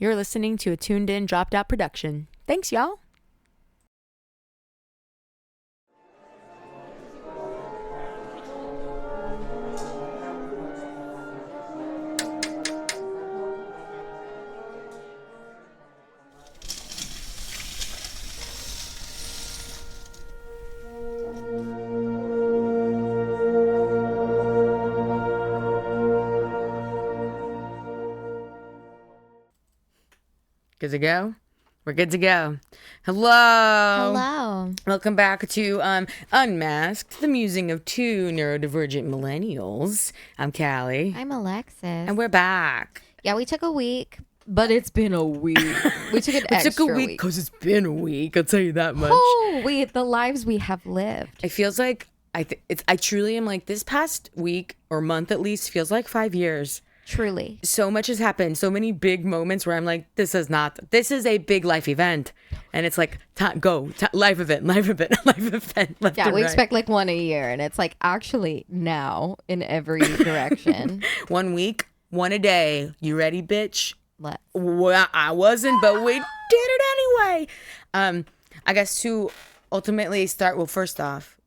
You're listening to a tuned in, dropped out production. Thanks, y'all. Good to go? We're good to go. Hello. Hello. Welcome back to Unmasked, the musing of two neurodivergent millennials. I'm Callie. I'm Alexis. And we're back. Yeah, we took a week, but it's been a week. We took an extra week. Because it's been a week, I'll tell you that much. Oh, the lives we have lived. It feels like, I truly am like, this past week or month at least feels like 5 years. Truly. So much has happened. So many big moments where I'm like, this is a big life event. And it's like, life event. Left Yeah, we right. expect like one a year. And it's like actually now in every direction. 1 week, one a day. You ready, bitch? Let's. Well, I wasn't, but we did it anyway. I guess to ultimately start, well, first off,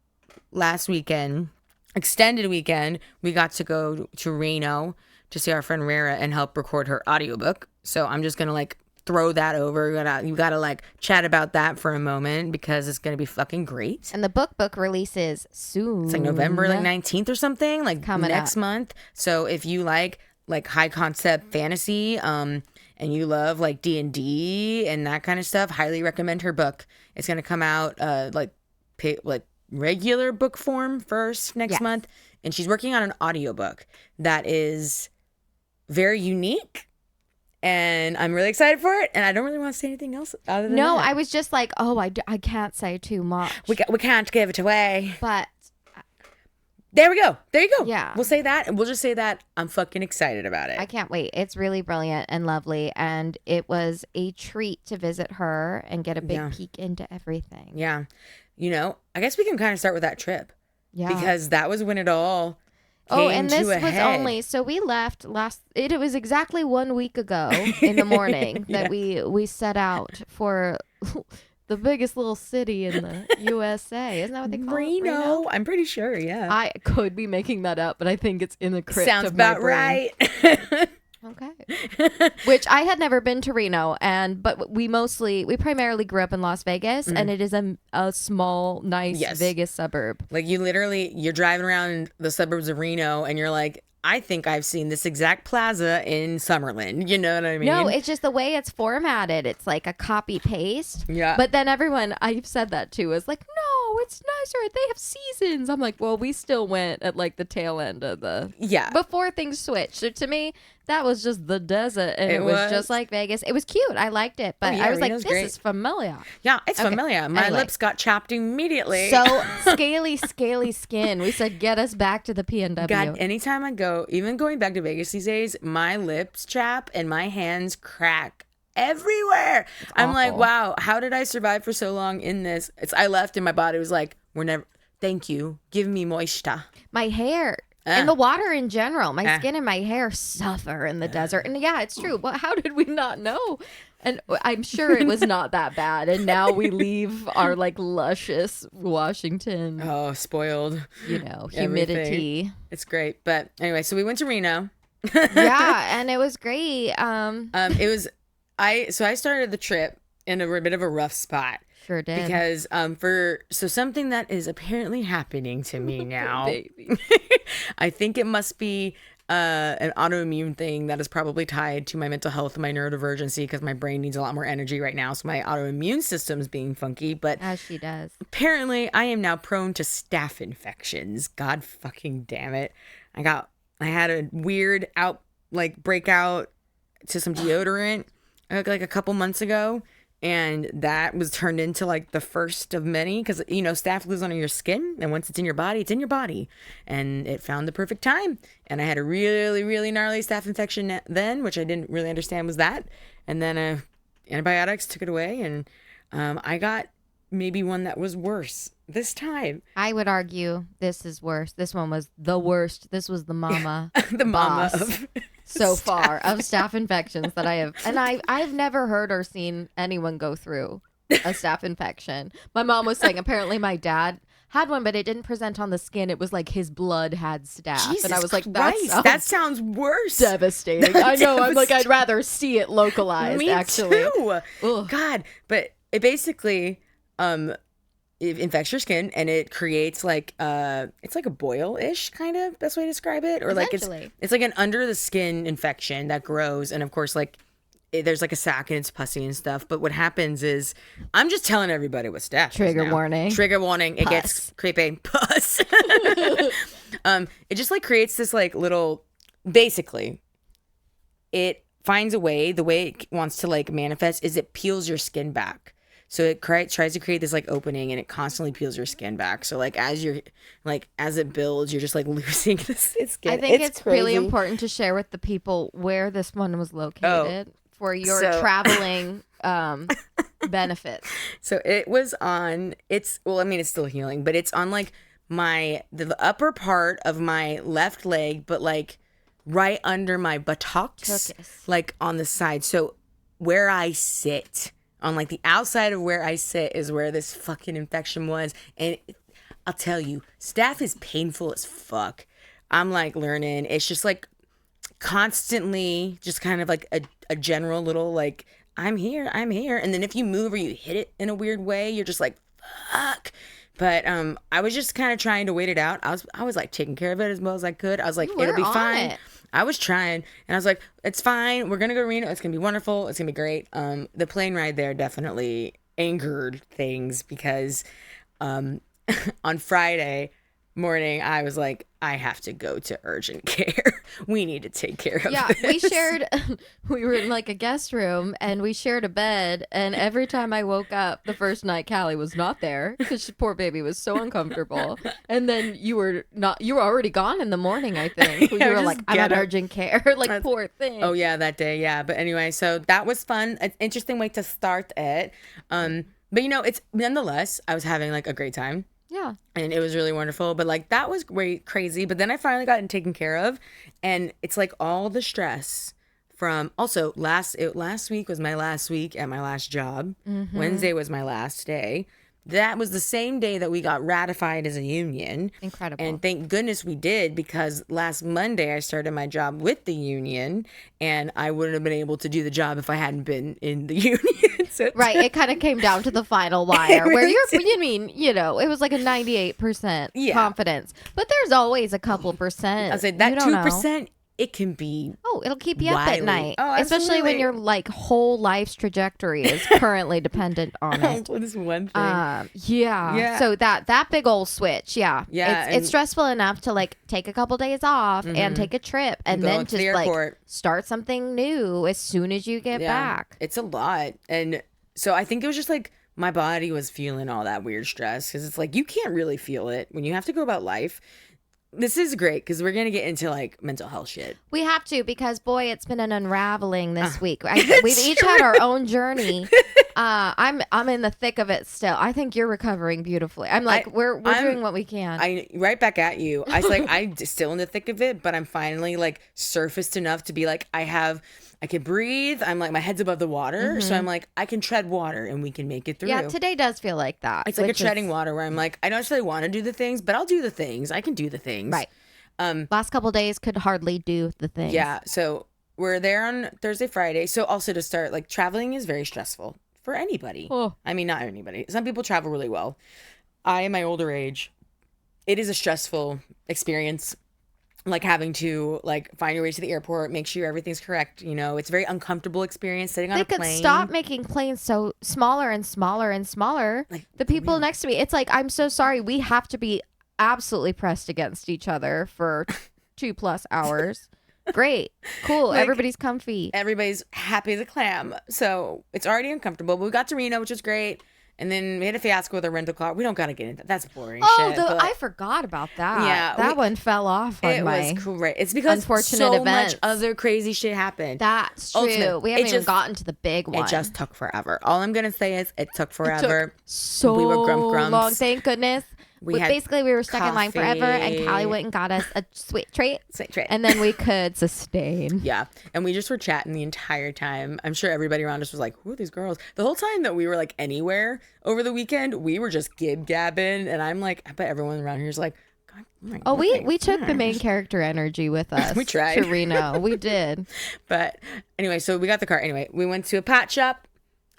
last weekend, extended weekend, we got to go to Reno to see our friend Rara and help record her audiobook. So I'm just gonna like throw that over. You gotta like chat about that for a moment because it's gonna be fucking great. And the book releases soon. It's like November 19th or something, like coming next month. So if you like high concept fantasy, and you love like D&D and that kind of stuff, highly recommend her book. It's gonna come out like regular book form first next month, and she's working on an audiobook that is very unique, and I'm really excited for it, and I don't really want to say anything else other than that. I was just like, I can't say too much. We can't give it away. But there we go. There you go. Yeah. We'll say that, and we'll just say that I'm fucking excited about it. I can't wait. It's really brilliant and lovely, and it was a treat to visit her and get a big peek into everything. Yeah. I guess we can kind of start with that trip. Yeah. Because that was when it all came and this to a was head. only, so we left it was exactly 1 week ago in the morning that we set out for the biggest little city in the USA. Isn't that what they call it? Reno? I'm pretty sure, yeah. I could be making that up, but I think it's in the crypt Sounds of my about brain. right. Okay. Which I had never been to Reno, but we primarily grew up in Las Vegas, and it is a small, nice Vegas suburb. Like you're driving around the suburbs of Reno, and you're like, I think I've seen this exact plaza in Summerlin. You know what I mean? No, it's just the way it's formatted. It's like a copy paste. Yeah. But then everyone, I've said that too, is like, no, it's nicer. They have seasons. I'm like, well, we still went at like the tail end of before things switched. So to me, that was just the desert, and it was just like Vegas. It was cute. I liked it, but I was Reno's like, this great. is familiar. Yeah, it's familiar. My lips got chapped immediately. So scaly skin. We said, get us back to the PNW. God, anytime I go, even going back to Vegas these days, my lips chap and my hands crack everywhere. I'm like, wow, how did I survive for so long in this? I left and my body was like, thank you. Give me moisture. My hair. And the water in general. My skin and my hair suffer in the desert. And yeah, it's true. But how did we not know? And I'm sure it was not that bad. And now we leave our like luscious Washington. Oh, spoiled. Humidity. Everything. It's great. But anyway, so we went to Reno. Yeah, and it was great. I started the trip in a bit of a rough spot. Sure did. Because something that is apparently happening to me now. Baby. I think it must be an autoimmune thing that is probably tied to my mental health and my neurodivergency, because my brain needs a lot more energy right now. So my autoimmune system is being funky. But as she does. Apparently, I am now prone to staph infections. God fucking damn it! I had a weird breakout to some deodorant like a couple months ago. And that was turned into like the first of many, because staph lives under your skin, and once it's in your body, and it found the perfect time. And I had a really, really gnarly staph infection then, which I didn't really understand was that. And then antibiotics took it away, and I got maybe one that was worse this time. I would argue this is worse. This one was the worst. This was the mama. The mama of so far of staph infections that I have. And I've never heard or seen anyone go through a staph infection. My mom was saying apparently my dad had one, but it didn't present on the skin. It was like his blood had staph. Jesus and I was like, that sounds worse. Devastating. I know. I'm like, I'd rather see it localized, Me actually. too. Ugh. God. But it basically it infects your skin and it creates like it's like a boil-ish kind of best way to describe it. Or like it's like an under the skin infection that grows, and of course like there's like a sac and it's pussy and stuff. But what happens is, I'm just telling everybody what staph Trigger warning. Trigger warning. It gets creepy. Pus. It just like creates this like little, basically, it finds a way, the way it wants to like manifest is it peels your skin back. So it tries to create this like opening, and it constantly peels your skin back. So like as it builds, you're just like losing this skin. I think it's really important to share with the people where this one was located for your traveling benefits. So it was on. It's still healing, but it's on like the upper part of my left leg, but like right under my buttocks, like on the side. So where I sit. On like the outside of where I sit is where this fucking infection was. And I'll tell you, staph is painful as fuck. I'm like learning. It's just like constantly just kind of like a general little like, I'm here. And then if you move or you hit it in a weird way, you're just like, fuck. But I was just kind of trying to wait it out. I was like taking care of it as well as I could. I was like, it'll be fine. I was trying, and I was like, it's fine. We're going to go to Reno. It's going to be wonderful. It's going to be great. The plane ride there definitely angered things because on Friday morning, I was like, I have to go to urgent care. We need to take care of this. We were in like a guest room and we shared a bed. And every time I woke up the first night, Callie was not there because poor baby was so uncomfortable. And then you were already gone in the morning, I think. You were like, I'm at urgent care. Like, poor thing. Oh, yeah, that day. Yeah. But anyway, so that was fun. An interesting way to start it. But it's nonetheless, I was having like a great time. Yeah. And it was really wonderful. But like that was great, crazy. But then I finally got taken care of. And it's like all the stress from also last week was my last week at my last job. Mm-hmm. Wednesday was my last day. That was the same day that we got ratified as a union. Incredible. And thank goodness we did, because last Monday I started my job with the union, and I wouldn't have been able to do the job if I hadn't been in the union. Right. It kind of came down to the final wire where it was like a 98% confidence. But there's always a couple percent. I said that 2%. It can be it'll keep you up at night. Especially when your like whole life's trajectory is currently dependent on it. This one thing. Yeah. So that big old switch. Yeah. It's stressful enough to like take a couple days off and take a trip and then just like start something new as soon as you get back. It's a lot. And so I think it was just like my body was feeling all that weird stress, because it's like you can't really feel it when you have to go about life. This is great because we're going to get into like mental health shit. We have to, because boy, it's been an unraveling this week. We've each had our own journey. I'm in the thick of it still. I think you're recovering beautifully. I'm like, we're doing what we can. Right back at you. I was like, I'm still in the thick of it, but I'm finally like surfaced enough to be like, I can breathe. I'm like, my head's above the water. Mm-hmm. So I'm like, I can tread water and we can make it through. Yeah, today does feel like that. It's like a treading water where I'm like, I don't necessarily want to do the things, but I'll do the things. I can do the things. Right. Last couple days could hardly do the things. Yeah. So we're there on Thursday, Friday. So also to start, like traveling is very stressful for anybody. Oh. I mean, not anybody. Some people travel really well. I, in my older age, it is a stressful experience. Like having to like find your way to the airport, make sure everything's correct. It's a very uncomfortable experience sitting on a plane. They could stop making planes so smaller and smaller and smaller. Like the people next to me, it's like, I'm so sorry. We have to be absolutely pressed against each other for 2+ hours. Great. Cool. Like, everybody's comfy. Everybody's happy as a clam. So it's already uncomfortable. But we got to Reno, which was great. And then we had a fiasco with a rental car. We don't got to get into that. That's boring shit. I forgot about that. Yeah. That one fell off on my It was great. It's because unfortunate events. Much other crazy shit happened. That's true. We haven't even gotten to the big one. It just took forever. All I'm going to say is it took forever. So we were grumps. long. Thank goodness. basically we were stuck in line forever, and Callie went and got us a sweet treat. And then we could sustain. Yeah. And we just were chatting the entire time. I'm sure everybody around us was like, who are these girls? The whole time that we were like anywhere over the weekend, we were just gib-gabbing. And I'm like, I bet everyone around here is like, God, we took the main character energy with us. We tried. To Reno. We did. But anyway, so we got the car. Anyway, we went to a pot shop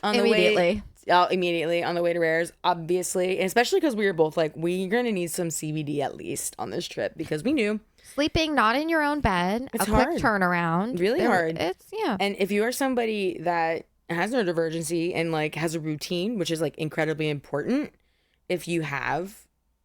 on the way. Immediately on the way to Rare's, obviously. And especially because we were both like, we're going to need some CBD at least on this trip, because we knew. Sleeping not in your own bed. It's hard. Quick turnaround. Really hard. Yeah. And if you are somebody that has neurodivergency and like has a routine, which is like incredibly important, if you have,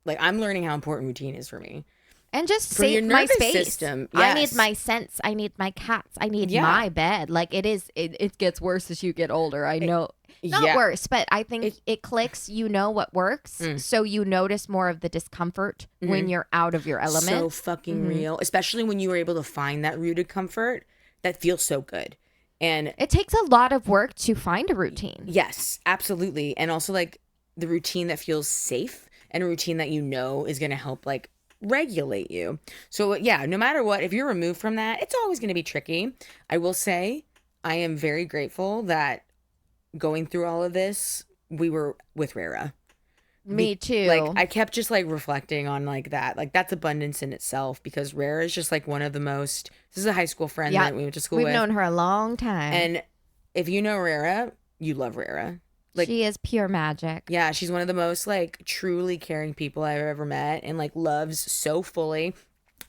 like, I'm learning how important routine is for me. And just save my space. System. Yes. I need my scents. I need my cats. I need my bed. Like, it gets worse as you get older. I know. Not worse, but I think it clicks. You know what works. So you notice more of the discomfort when you're out of your element. So fucking real. Especially when you were able to find that rooted comfort that feels so good. And it takes a lot of work to find a routine. Yes, absolutely. And also like the routine that feels safe and a routine that you know is going to help like regulate you. So yeah, no matter what, if you're removed from that, it's always going to be tricky. I will say I am very grateful that going through all of this, we were with Rara. Me too. Like I kept just like reflecting on like that. Like that's abundance in itself, because Rara is just like one of the most, this is a high school friend that we went to school with. We've known her a long time. And if you know Rara, you love Rara. Like, she is pure magic. Yeah, she's one of the most like truly caring people I've ever met, and like loves so fully.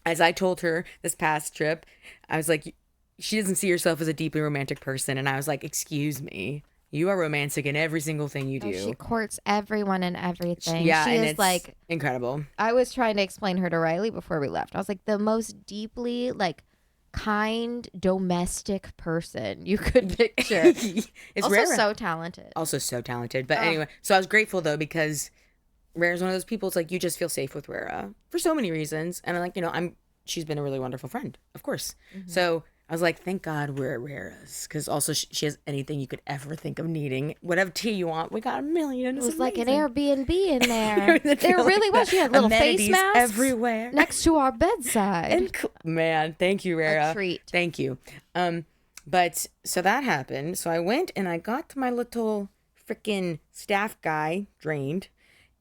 As I told her this past trip, I was like, she doesn't see herself as a deeply romantic person. And I was like, excuse me, you are romantic in every single thing you do. She courts everyone and everything. Yeah, she and is it's like incredible. I was trying to explain her to Riley before we left. I was like, the most deeply like kind domestic person you could picture. It's also Rara. so talented. But anyway, so I was grateful though, because Rara's one of those people. It's like you just feel safe with Rara for so many reasons, and I'm like, she's been a really wonderful friend, of course. So I was like, thank God we're at Rara's, because also she has anything you could ever think of needing. Whatever tea you want, we got a million. It was like an Airbnb in there. There really was. She had little face masks everywhere next to our bedside. And man, thank you, Rara. A treat. Thank you. But so that happened. So I went and I got my little freaking staff guy drained.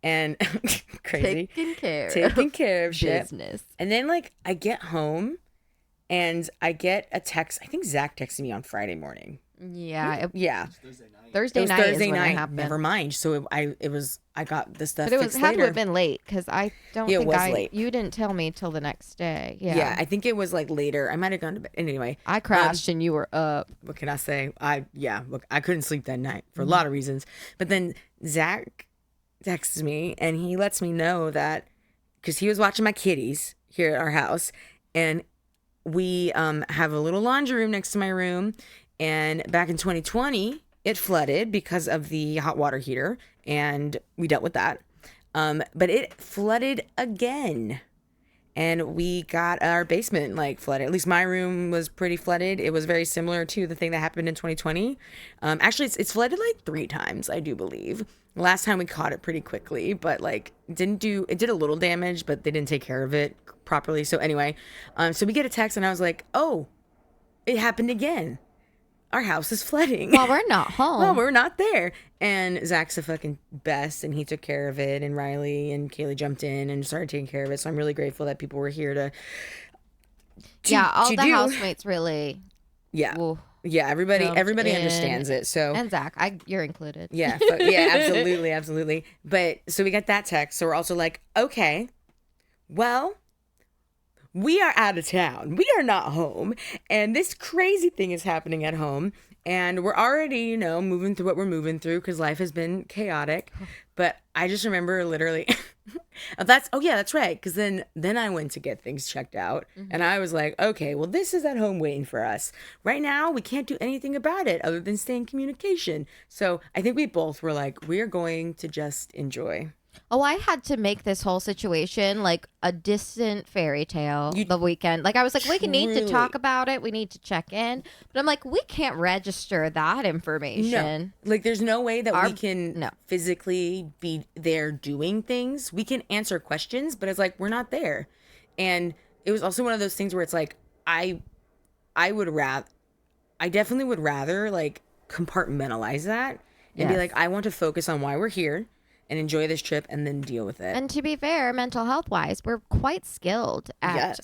And crazy. Taking care of shit. Business. And then like I get home and I get a text. I think Zach texted me on Friday morning. Yeah. Yeah. Thursday night. Thursday night. Happened. Never mind. So I got this stuff. But it had to have been late, because I don't think late. You didn't tell me till the next day. Yeah. I think it was like later. I might have gone to bed. Anyway, I crashed and you were up. What can I say? Look, I couldn't sleep that night for a lot of reasons. But then Zach texts me and he lets me know that, because he was watching my kitties here at our house, and we have a little laundry room next to my room, and back in 2020 it flooded because of the hot water heater, and we dealt with that, but it flooded again, and we got our basement like flooded. At least my room was pretty flooded. It was very similar to the thing that happened in 2020. Actually it's flooded like 3 times, I do believe. Last time we caught it pretty quickly, but like it did a little damage, but they didn't take care of it properly. So anyway, so we get a text and I was like, oh, it happened again. Our house is flooding. Well, we're not home. Well, we're not there. And Zach's the fucking best, and he took care of it, and Riley and Kaylee jumped in and started taking care of it. So I'm really grateful that people were here to all the housemates really. Yeah. Ooh. Yeah, everybody understands it. So and Zach, you're included. Yeah, absolutely. But so we got that text. So we're also like, okay, well, we are out of town. We are not home, and this crazy thing is happening at home, and we're already, moving through what we're moving through because life has been chaotic. But I just remember literally. That's right, because then I went to get things checked out, and I was like, okay, well, this is at home waiting for us right now. We can't do anything about it other than stay in communication. So I think we both were like, we are going to just enjoy. Oh, I had to make this whole situation like a distant fairy tale the weekend. Like I was like, we need to talk about it. We need to check in. But I'm like, we can't register that information. No. Like there's no way that we can physically be there doing things. We can answer questions, but it's like we're not there. And it was also one of those things where it's like I definitely would rather like compartmentalize that and be like, I want to focus on why we're here and enjoy this trip and then deal with it. And to be fair, mental health wise, we're quite skilled at,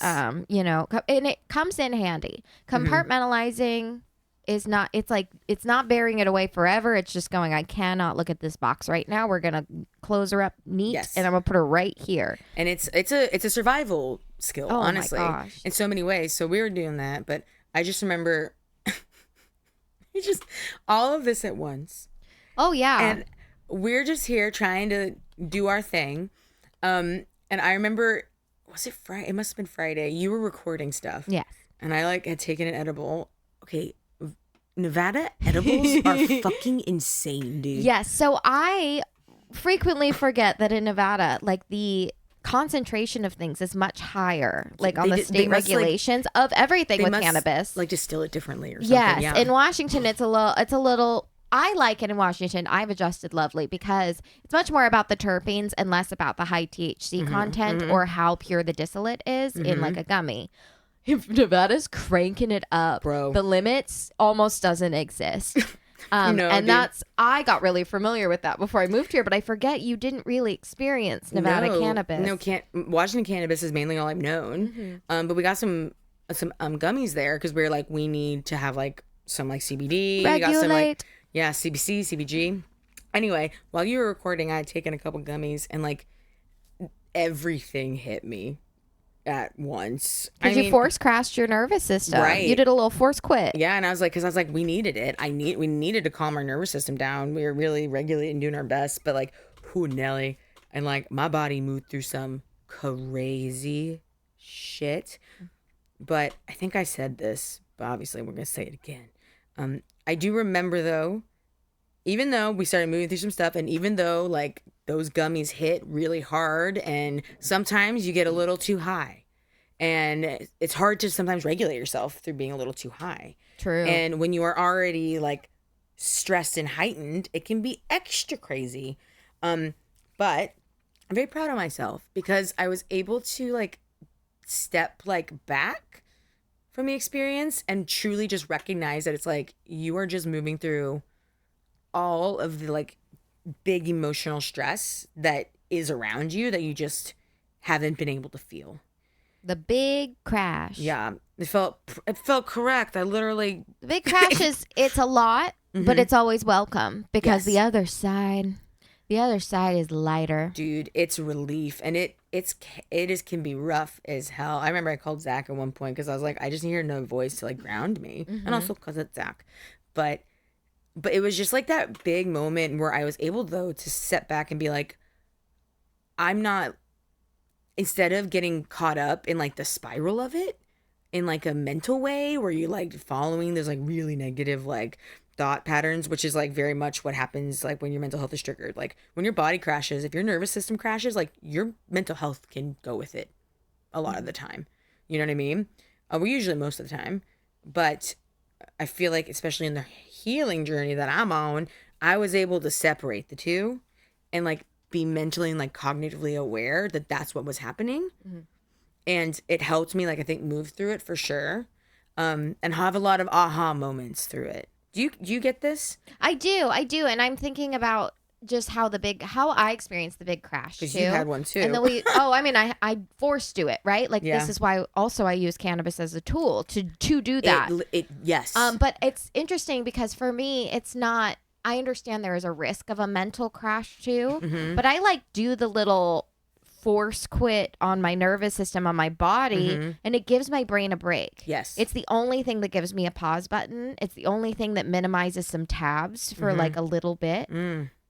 you know, and it comes in handy. Compartmentalizing is not, it's not burying it away forever. It's just going, I cannot look at this box right now. We're going to close her up neat and I'm going to put her right here. And it's a survival skill, honestly, my gosh. In so many ways. So we were doing that, but I just remember it's just all of this at once. Oh yeah. And we're just here trying to do our thing. And I remember, was it Friday? It must have been Friday. You were recording stuff. Yes. And I like had taken an edible. Okay. Nevada edibles are fucking insane, dude. Yes. So I frequently forget that in Nevada, like the concentration of things is much higher, like on the state regulations of everything with cannabis. Like distill it differently or something. Yes. Yeah. In Washington, it's a little. I like it in Washington. I've adjusted lovely because it's much more about the terpenes and less about the high THC content or how pure the distillate is in like a gummy. If Nevada's cranking it up, bro, the limits almost doesn't exist. I got really familiar with that before I moved here, but I forget you didn't really experience Nevada cannabis. No, Washington cannabis is mainly all I've known. But we got some gummies there because we were like, we need to have like some like CBD. Regulate. We got some like CBC, CBG. Anyway, while you were recording, I had taken a couple gummies and like everything hit me at once. Because you force crashed your nervous system. Right. You did a little force quit. Yeah, and I was like, we needed it. We needed to calm our nervous system down. We were really regulating, doing our best, but like, who Nelly, and like my body moved through some crazy shit. But I think I said this, but obviously we're gonna say it again. I do remember though, even though we started moving through some stuff, and even though like those gummies hit really hard, and sometimes you get a little too high, and it's hard to sometimes regulate yourself through being a little too high. True. And when you are already like stressed and heightened, it can be extra crazy. But I'm very proud of myself because I was able to like step like back from the experience and truly just recognize that it's like you are just moving through all of the like big emotional stress that is around you that you just haven't been able to feel. The big crash. Yeah, it felt correct. I literally the big crash it's a lot, but it's always welcome because the other side is lighter. Dude, it's relief, and it can be rough as hell. I remember I called Zach at one point because I was like, I just need no voice to like ground me, and also because it's Zach, but it was just like that big moment where I was able though to step back and be like, I'm not, instead of getting caught up in like the spiral of it in like a mental way where you like following those like really negative like thought patterns, which is like very much what happens like when your mental health is triggered. Like when your body crashes, if your nervous system crashes, like your mental health can go with it a lot of the time. You know what I mean? Well, usually most of the time, but I feel like especially in the healing journey that I'm on, I was able to separate the two and like be mentally and like cognitively aware that that's what was happening. And it helped me like I think move through it for sure, and have a lot of aha moments through it. Do you get this? I do, and I'm thinking about just how I experienced the big crash too. Because you had one too. And then I forced to it, right? Like this is why also I use cannabis as a tool to do that. Yes. But it's interesting because for me, it's not. I understand there is a risk of a mental crash too, but I like do the little force quit on my nervous system, on my body, and it gives my brain a break. Yes. It's the only thing that gives me a pause button. It's the only thing that minimizes some tabs for like a little bit.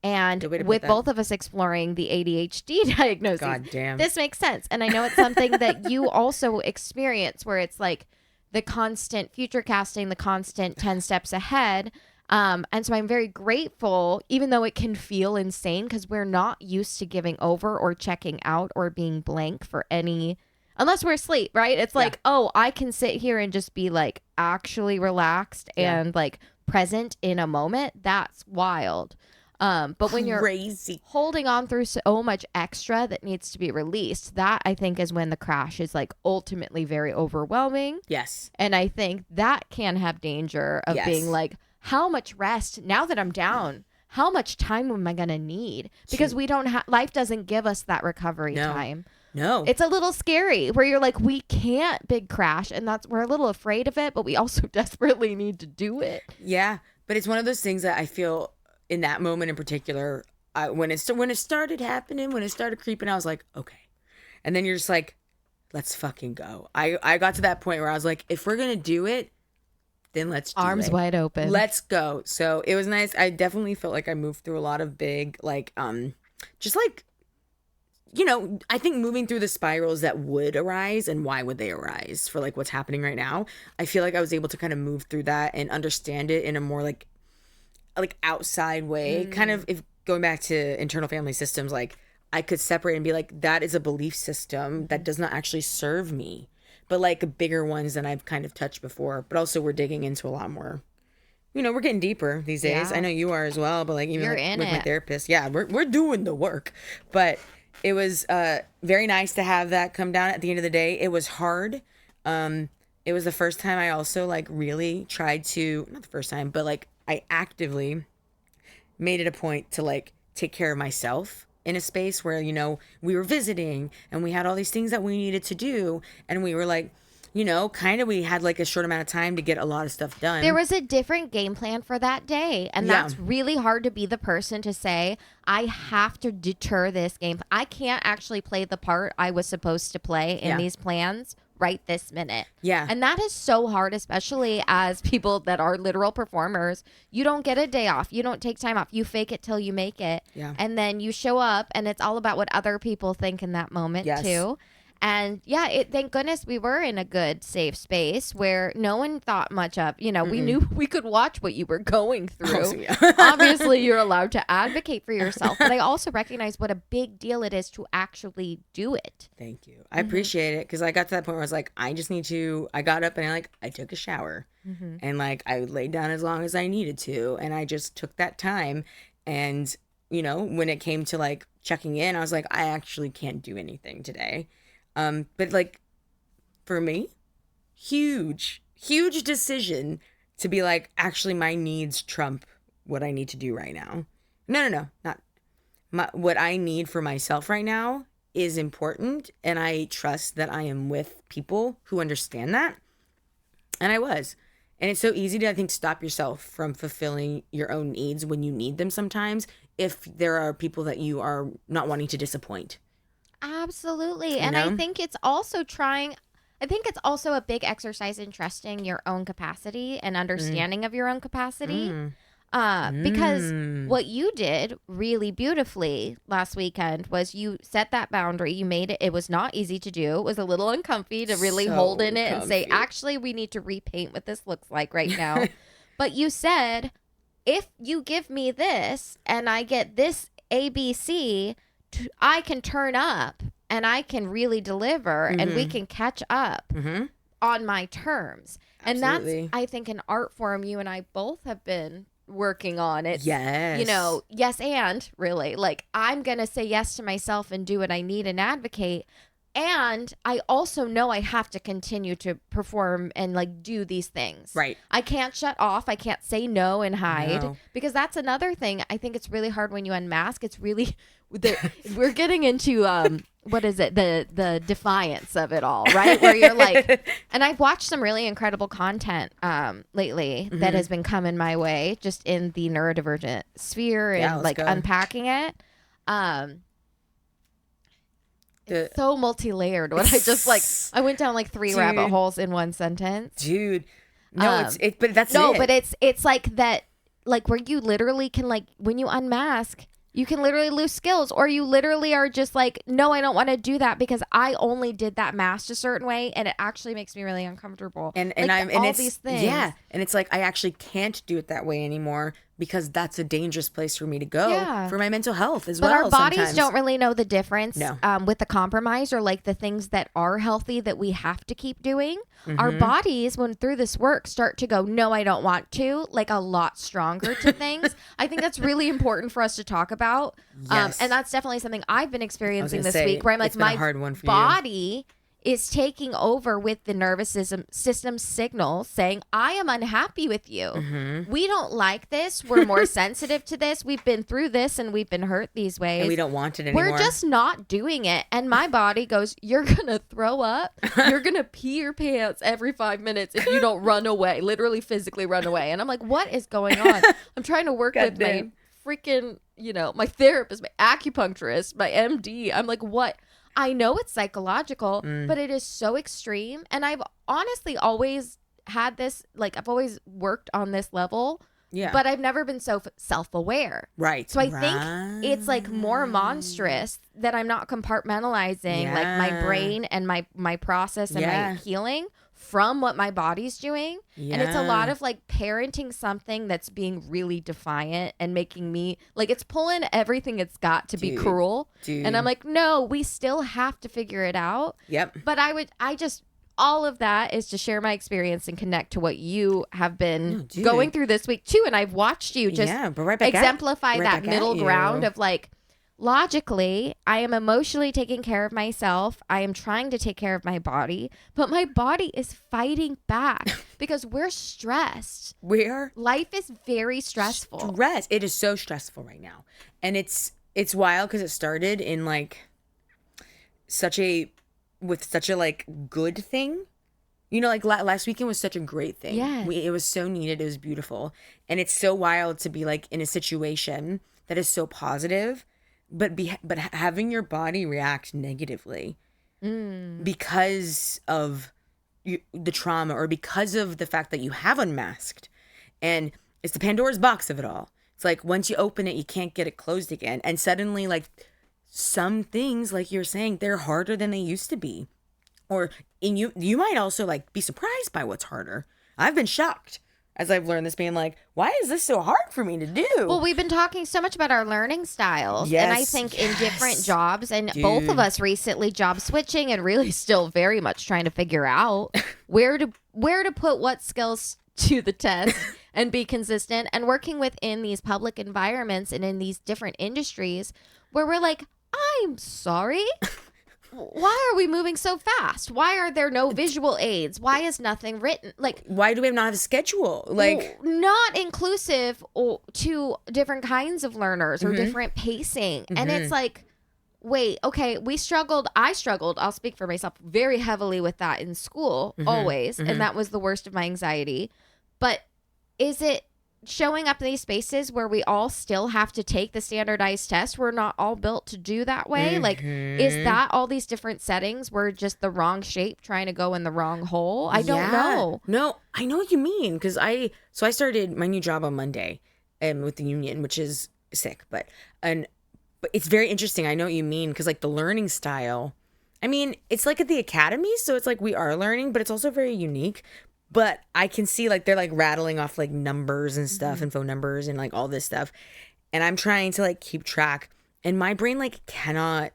And with both of us exploring the ADHD diagnosis, God damn, this makes sense. And I know it's something that you also experience where it's like the constant future casting, the constant 10 steps ahead. And so I'm very grateful, even though it can feel insane because we're not used to giving over or checking out or being blank for any, unless we're asleep, right? It's like, oh, I can sit here and just be like actually relaxed and like present in a moment. That's wild. But when you're holding on through so much extra that needs to be released, that I think is when the crash is like ultimately very overwhelming. Yes. And I think that can have danger of being like, how much rest now that I'm down? How much time am I going to need? Because we don't have, life doesn't give us that recovery time. No. It's a little scary where you're like, we can't big crash. And we're a little afraid of it, but we also desperately need to do it. Yeah. But it's one of those things that I feel in that moment in particular, when it started happening, when it started creeping, I was like, okay. And then you're just like, let's fucking go. I got to that point where I was like, if we're going to do it, then let's do it. Arms wide open. Let's go. So it was nice. I definitely felt like I moved through a lot of big, like, just like, you know, I think moving through the spirals that would arise and why would they arise for like what's happening right now. I feel like I was able to kind of move through that and understand it in a more like outside way. Kind of, if going back to internal family systems, like I could separate and be like, that is a belief system that does not actually serve me. But like bigger ones than I've kind of touched before. But also we're digging into a lot more. You know, we're getting deeper these days. I know you are as well. But like even like, with my therapist, we're doing the work. But it was very nice to have that come down at the end of the day. It was hard. It was the first time I also like really tried to, not the first time, but like I actively made it a point to like take care of myself in a space where, you know, we were visiting and we had all these things that we needed to do. And we were like, you know, kind of, we had like a short amount of time to get a lot of stuff done. There was a different game plan for that day. And that's really hard to be the person to say, I have to deter this game. I can't actually play the part I was supposed to play in these plans right this minute. Yeah. And that is so hard, especially as people that are literal performers. You don't get a day off. You don't take time off. You fake it till you make it. Yeah. And then you show up and it's all about what other people think in that moment too. And thank goodness we were in a good, safe space where no one thought much of, you know, we knew we could watch what you were going through. Obviously, you're allowed to advocate for yourself. But I also recognize what a big deal it is to actually do it. Thank you. I appreciate it because I got to that point where I was like, I just need to, I got up and I took a shower and like I laid down as long as I needed to. And I just took that time. And, you know, when it came to like checking in, I was like, I actually can't do anything today. But like for me, huge decision to be like, actually my needs trump what I need to do right now. No, not what I need for myself right now is important. And I trust that I am with people who understand that. And I was, and it's so easy to, I think, stop yourself from fulfilling your own needs when you need them sometimes, if there are people that you are not wanting to disappoint. Absolutely. And I think it's also a big exercise in trusting your own capacity and understanding of your own capacity. Because what you did really beautifully last weekend was you set that boundary. You made it. It was not easy to do. It was a little uncomfy to really hold in it and say, actually, we need to repaint what this looks like right now. But you said, if you give me this and I get this ABC, I can turn up and I can really deliver and we can catch up on my terms. Absolutely. And that's, I think, an art form you and I both have been working on. It's, yes. You know, yes, and really, like, I'm going to say yes to myself and do what I need and advocate. And I also know I have to continue to perform and like do these things. Right. I can't shut off. I can't say no and hide because that's another thing. I think it's really hard when you unmask. It's really, we're getting into, what is it? The defiance of it all, right? Where you're like, and I've watched some really incredible content lately that has been coming my way just in the neurodivergent sphere and like unpacking it. It's so multi-layered. When I just like, I went down like 3 rabbit holes in one sentence. Dude, no, but but it's like that, like where you literally can like, when you unmask, You can literally lose skills, or you literally are just like, no, I don't want to do that because I only did that masked a certain way, and it actually makes me really uncomfortable. And these things. Yeah, and it's like I actually can't do it that way anymore because that's a dangerous place for me to go for my mental health as well. But our bodies don't really know the difference with the compromise or like the things that are healthy that we have to keep doing. Our bodies, when through this work, start to go, no, I don't want to, like a lot stronger to things. I think that's really important for us to talk about. Yes. And that's definitely something I've been experiencing this week where I'm like, my body is taking over with the nervous system signals saying, I am unhappy with you. We don't like this. We're more sensitive to this. We've been through this and we've been hurt these ways. And we don't want it anymore. We're just not doing it. And my body goes, you're going to throw up. You're going to pee your pants every 5 minutes if you don't run away, literally physically run away. And I'm like, what is going on? I'm trying to work with my freaking, my therapist, my acupuncturist, my MD. I'm like, what? I know it's psychological, but it is so extreme. And I've honestly always had this, like I've always worked on this level, but I've never been so self-aware. Right. So I think it's like more monstrous that I'm not compartmentalizing like my brain and my process and my healing from what my body's doing. And it's a lot of like parenting something that's being really defiant and making me like, it's pulling everything it's got to be cruel. And I'm like, no, we still have to figure it out. Yep. But all of that is to share my experience and connect to what you have been going through this week too. And I've watched you just exemplify that middle ground of like, logically, I am emotionally taking care of myself. I am trying to take care of my body, but my body is fighting back because we're stressed. Life is very stressful. It is so stressful right now. And it's wild because it started in like such a like good thing. Like last weekend was such a great thing. Yeah. It was so needed. It was beautiful. And it's so wild to be like in a situation that is so positive, but having your body react negatively because of the trauma or because of the fact that you have unmasked. And it's the Pandora's box of it all. It's like once you open it, you can't get it closed again. And suddenly, like some things, like you're saying, they're harder than they used to be. And you might also like be surprised by what's harder. I've been shocked as I've learned this, being like, why is this so hard for me to do? Well, we've been talking so much about our learning styles. Yes, and I think in different jobs, and both of us recently job switching and really still very much trying to figure out where to put what skills to the test and be consistent, and working within these public environments and in these different industries where we're like, I'm sorry. Why are we moving so fast? Why are there no visual aids? Why is nothing written? Like, why do we not have a schedule? Like, not inclusive to different kinds of learners or different pacing. And it's like, wait, okay, I struggled, I'll speak for myself, very heavily with that in school, always. And that was the worst of my anxiety. But is it showing up in these spaces where we all still have to take the standardized test? We're not all built to do that way. Like, is that all these different settings were just the wrong shape trying to go in the wrong hole? I don't know. No, I know what you mean. Because I started my new job on Monday with the union, which is sick. But it's very interesting. I know what you mean. Because like the learning style, I mean, it's like at the academy. So it's like we are learning, but it's also very unique. But I can see like they're like rattling off like numbers and stuff and phone numbers and like all this stuff. And I'm trying to like keep track. And my brain like cannot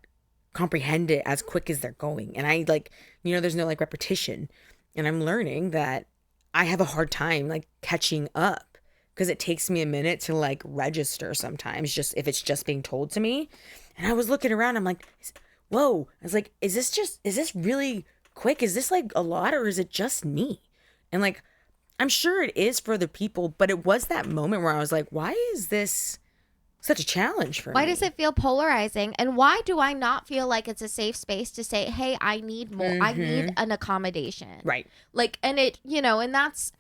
comprehend it as quick as they're going. And I like, there's no like repetition. And I'm learning that I have a hard time like catching up because it takes me a minute to like register sometimes, just if it's just being told to me. And I was looking around. I'm like, whoa. I was like, is this really quick? Is this like a lot or is it just me? And like, I'm sure it is for other people, but it was that moment where I was like, why is this such a challenge for me? Why does it feel polarizing? And why do I not feel like it's a safe space to say, hey, I need more. I need an accommodation. Right. Like, and it, and that's,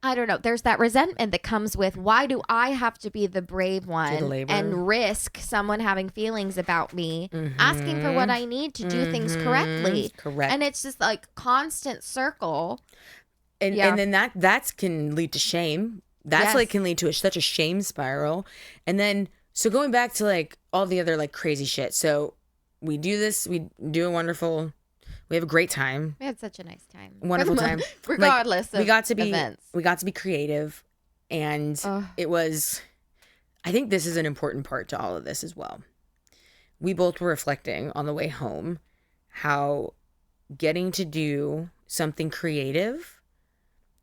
I don't know. There's that resentment that comes with, why do I have to be the brave one and risk someone having feelings about me, asking for what I need to do things correctly? Correct. And it's just like constant circle. And then that can lead to shame. That's like can lead to such a shame spiral. And then So going back to like all the other like crazy shit. So we do this, we do a wonderful, we have a great time. We had such a nice time. Wonderful time. Regardless of we got to be events. We got to be creative, and it was, I think this is an important part to all of this as well. We both were reflecting on the way home how getting to do something creative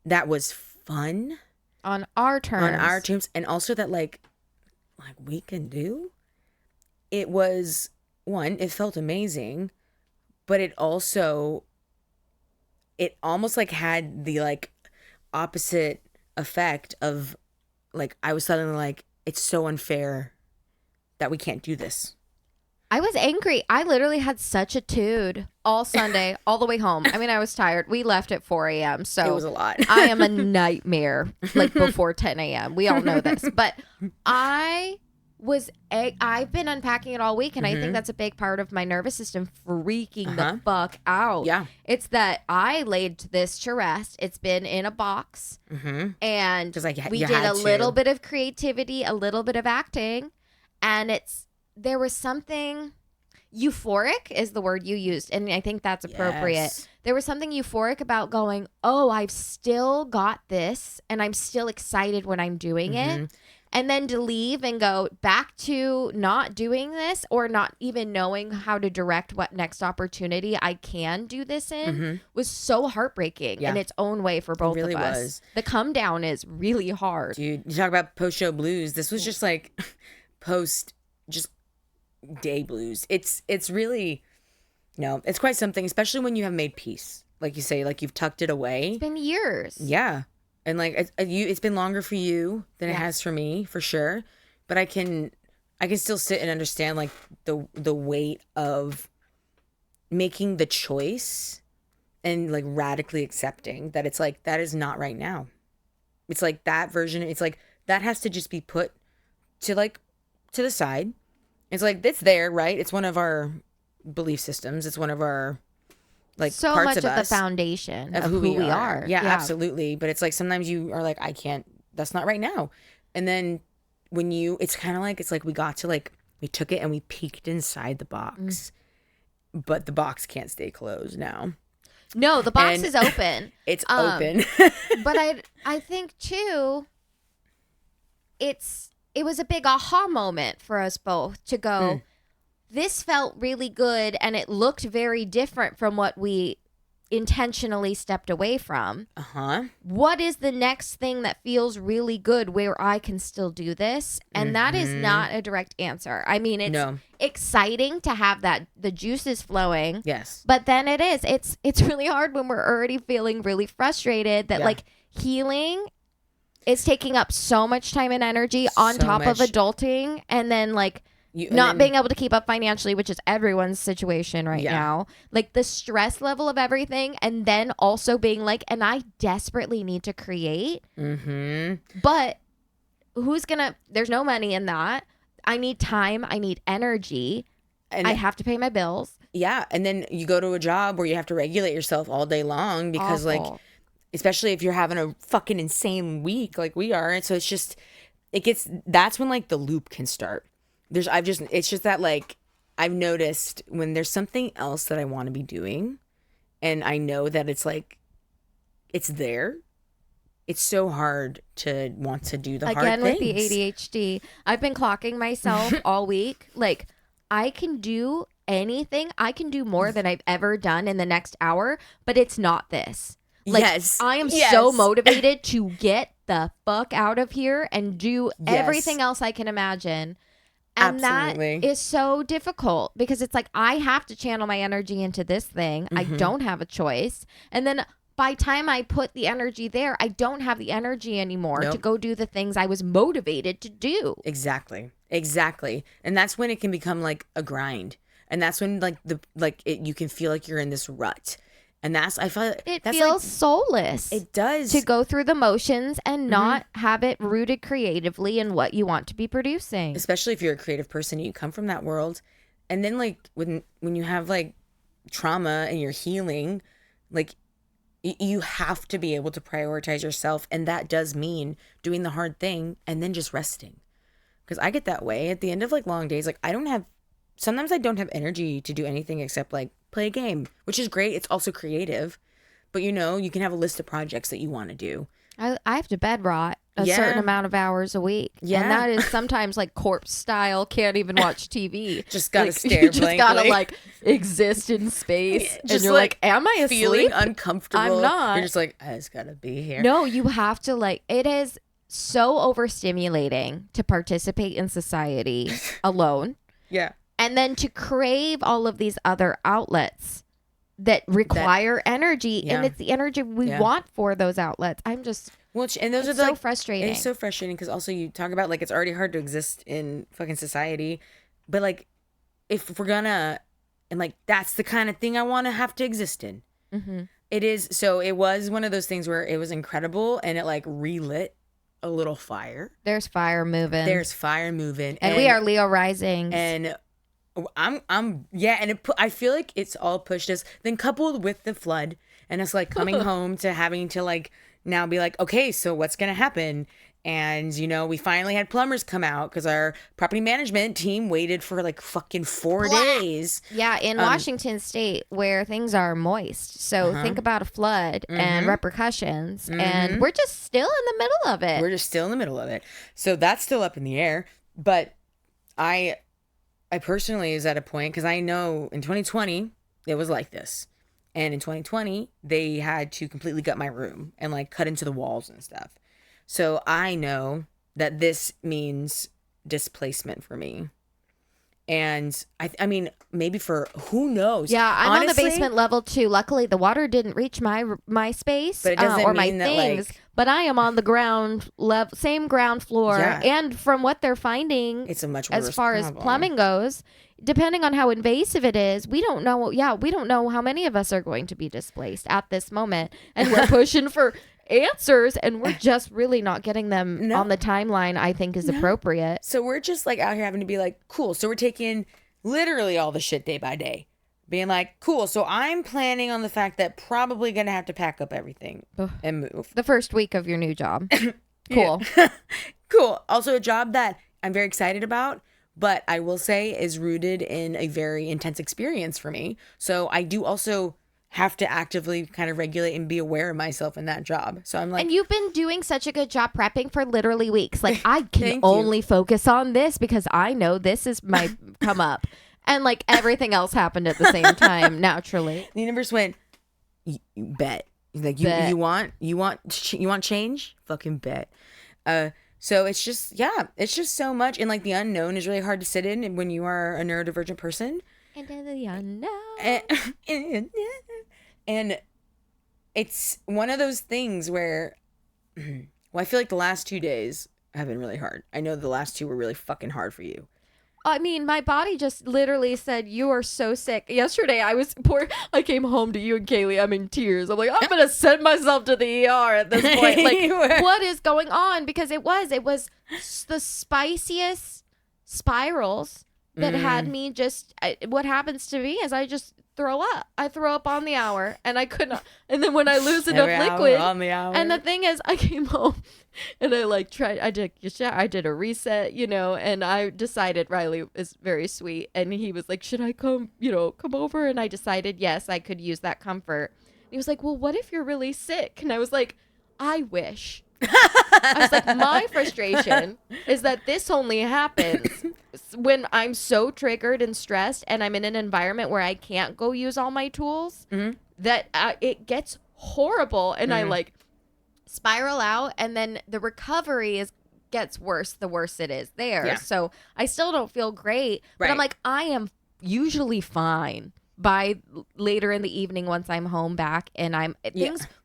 that was fun on our terms, and also that like we can do. It was one, it felt amazing, but it almost like had the like opposite effect of like I was suddenly like, it's so unfair that we can't do this. I was angry. I literally had such a tude all Sunday, all the way home. I mean, I was tired. We left at 4 a.m. So it was a lot. I am a nightmare like before 10 a.m. We all know this. But I've been unpacking it all week, and I think that's a big part of my nervous system freaking the fuck out. Yeah. It's that I laid this to rest. It's been in a box, and we did a little bit of creativity, a little bit of acting, and there was something euphoric is the word you used, and I think that's appropriate. Yes. There was something euphoric about going, oh, I've still got this, and I'm still excited when I'm doing it. And then to leave and go back to not doing this or not even knowing how to direct what next opportunity I can do this in was so heartbreaking in its own way for both of us. Was. The come down is really hard. Dude, you talk about post-show blues. This was just like just day blues. It's really, it's quite something, especially when you have made peace. Like you say, like you've tucked it away. It's been years. Yeah. And like it's been longer for you than it has for me, for sure. But I can still sit and understand like the weight of making the choice and like radically accepting that it's like that is not right now. It's like that version. It's like that has to just be put to the side. It's like it's there, right? It's one of our belief systems. It's one of our like so parts much of the us, foundation of who we are. Yeah, absolutely. But it's like sometimes you are like, I can't, that's not right now. And then when it's kind of like, it's like we got to like, we took it and we peeked inside the box, but the box can't stay closed now. No, the box is open. It's open. But I think too, it was a big aha moment for us both to go, this felt really good, and it looked very different from what we intentionally stepped away from. What is the next thing that feels really good where I can still do this? And that is not a direct answer. I mean, it's exciting to have that, the juice is flowing. Yes. But then it's really hard when we're already feeling really frustrated that like healing is taking up so much time and energy on top of adulting, and then like being able to keep up financially, which is everyone's situation right now. Like the stress level of everything, and then also being like, and I desperately need to create. But there's no money in that. I need time. I need energy. And I have to pay my bills. Yeah. And then you go to a job where you have to regulate yourself all day long because like, especially if you're having a fucking insane week like we are. And so it's just, that's when like the loop can start. It's just that like, I've noticed when there's something else that I want to be doing and I know that it's like, it's there. It's so hard to want to do the hard things. Again, with the ADHD, I've been clocking myself all week. Like, I can do anything. I can do more than I've ever done in the next hour, but it's not this. Like, I am so motivated to get the fuck out of here and do everything else I can imagine. And that is so difficult because it's like, I have to channel my energy into this thing. I don't have a choice. And then by the time I put the energy there, I don't have the energy anymore to go do the things I was motivated to do. Exactly. And that's when it can become like a grind. And that's when you can feel like you're in this rut. And I feel it feels soulless. It does. To go through the motions and not have it rooted creatively in what you want to be producing. Especially if you're a creative person and you come from that world. And then like when you have like trauma and you're healing, like you have to be able to prioritize yourself. And that does mean doing the hard thing and then just resting. because I get that way at the end of like long days. Like sometimes I don't have energy to do anything except like play a game, which is great. It's also creative, but you can have a list of projects that you want to do. I have to bed rot a certain amount of hours a week. Yeah. And that is sometimes like corpse style, can't even watch TV. Just gotta stare blankly. Just gotta like exist in space. And you're like, am I asleep? Feeling uncomfortable. I'm not. You're just like, I just gotta be here. No, you have to like, it is so overstimulating to participate in society alone. Yeah. And then to crave all of these other outlets that require energy, and it's the energy we want for those outlets. I'm just and those are so like, frustrating. It's so frustrating because also you talk about like it's already hard to exist in fucking society, but like if we're gonna and like that's the kind of thing I want to have to exist in. Mm-hmm. It is. So it was one of those things where it was incredible and it like relit a little fire. There's fire moving. And we are Leo rising. And and I feel like it's all pushed us. Then coupled with the flood and us like coming home to having to like now be like, okay, so what's gonna happen? And we finally had plumbers come out because our property management team waited for like fucking 4 days. Yeah, in Washington State where things are moist. So think about a flood and repercussions, and we're just still in the middle of it. So that's still up in the air. But I personally is at a point because I know in 2020 it was like this, and in 2020 they had to completely gut my room and like cut into the walls and stuff. So I know that this means displacement for me. And I mean, maybe for who knows? Yeah, I'm honestly, on the basement level too. Luckily, the water didn't reach my space but it doesn't or mean my that, things. like, but I am on the ground level, same ground floor. Yeah. And from what they're finding, it's a much worse as far problem. as plumbing goes, depending on how invasive it is, we don't know. Yeah, we don't know how many of us are going to be displaced at this moment, and we're pushing for answers, and we're just really not getting them on the timeline I think is appropriate. So we're just like out here having to be like, cool. So we're taking literally all the shit day by day, being like, cool. So I'm planning on the fact that probably gonna have to pack up everything and move. The first week of your new job. Cool. Cool. Also a job that I'm very excited about, but I will say is rooted in a very intense experience for me. So I do also have to actively kind of regulate and be aware of myself in that job. So I'm like, and you've been doing such a good job prepping for literally weeks. Like I can only focus on this because I know this is my come up, and like everything else happened at the same time naturally. The universe went, you bet. Like you want change? Fucking bet. So it's just so much, and like the unknown is really hard to sit in when you are a neurodivergent person. Into the unknown. And it's one of those things where, I feel like the last 2 days have been really hard. I know the last 2 were really fucking hard for you. I mean, my body just literally said, you are so sick. Yesterday, I came home to you and Callie. I'm in tears. I'm like, I'm going to send myself to the ER at this point. Like, what is going on? Because it was the spiciest spirals that had me what happens to me is I just throw up. I throw up on the hour, and I could not. And then when I lose enough liquid, on the hour. And the thing is, I came home and I like tried. I did a reset, and I decided Riley is very sweet, and he was like, "Should I come over?" And I decided yes, I could use that comfort. And he was like, "Well, what if you're really sick?" And I was like, "I wish." I was like, my frustration is that this only happens when I'm so triggered and stressed and I'm in an environment where I can't go use all my tools, that it gets horrible and I like spiral out, and then the recovery gets worse the worse it is there. Yeah. So I still don't feel great, but I'm like, I am usually fine by later in the evening once I'm home back and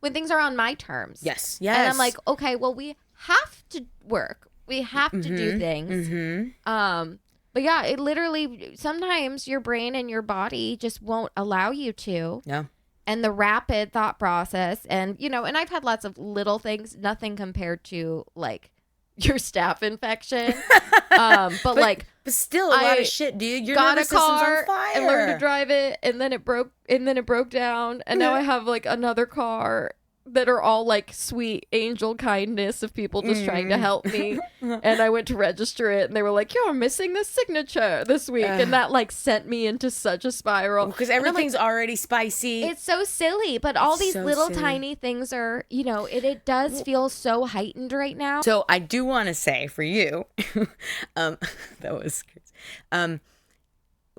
when things are on my terms. Yes. And I'm like, okay, well, we have to work. We have to do things. But yeah, it literally, sometimes your brain and your body just won't allow you to. Yeah. And the rapid thought process and, and I've had lots of little things, nothing compared to like your staph infection. But still a lot of shit, dude. Your got nervous a car system's on fire. and learned to drive it, and then it broke down, and now I have like another car that are all like sweet angel kindness of people just trying to help me. And I went to register it and they were like, you're missing this signature this week. And that like sent me into such a spiral. Because everything's like, already spicy. It's so silly, but all these so little tiny things are, you know, it does feel so heightened right now. So I do want to say for you, that was crazy.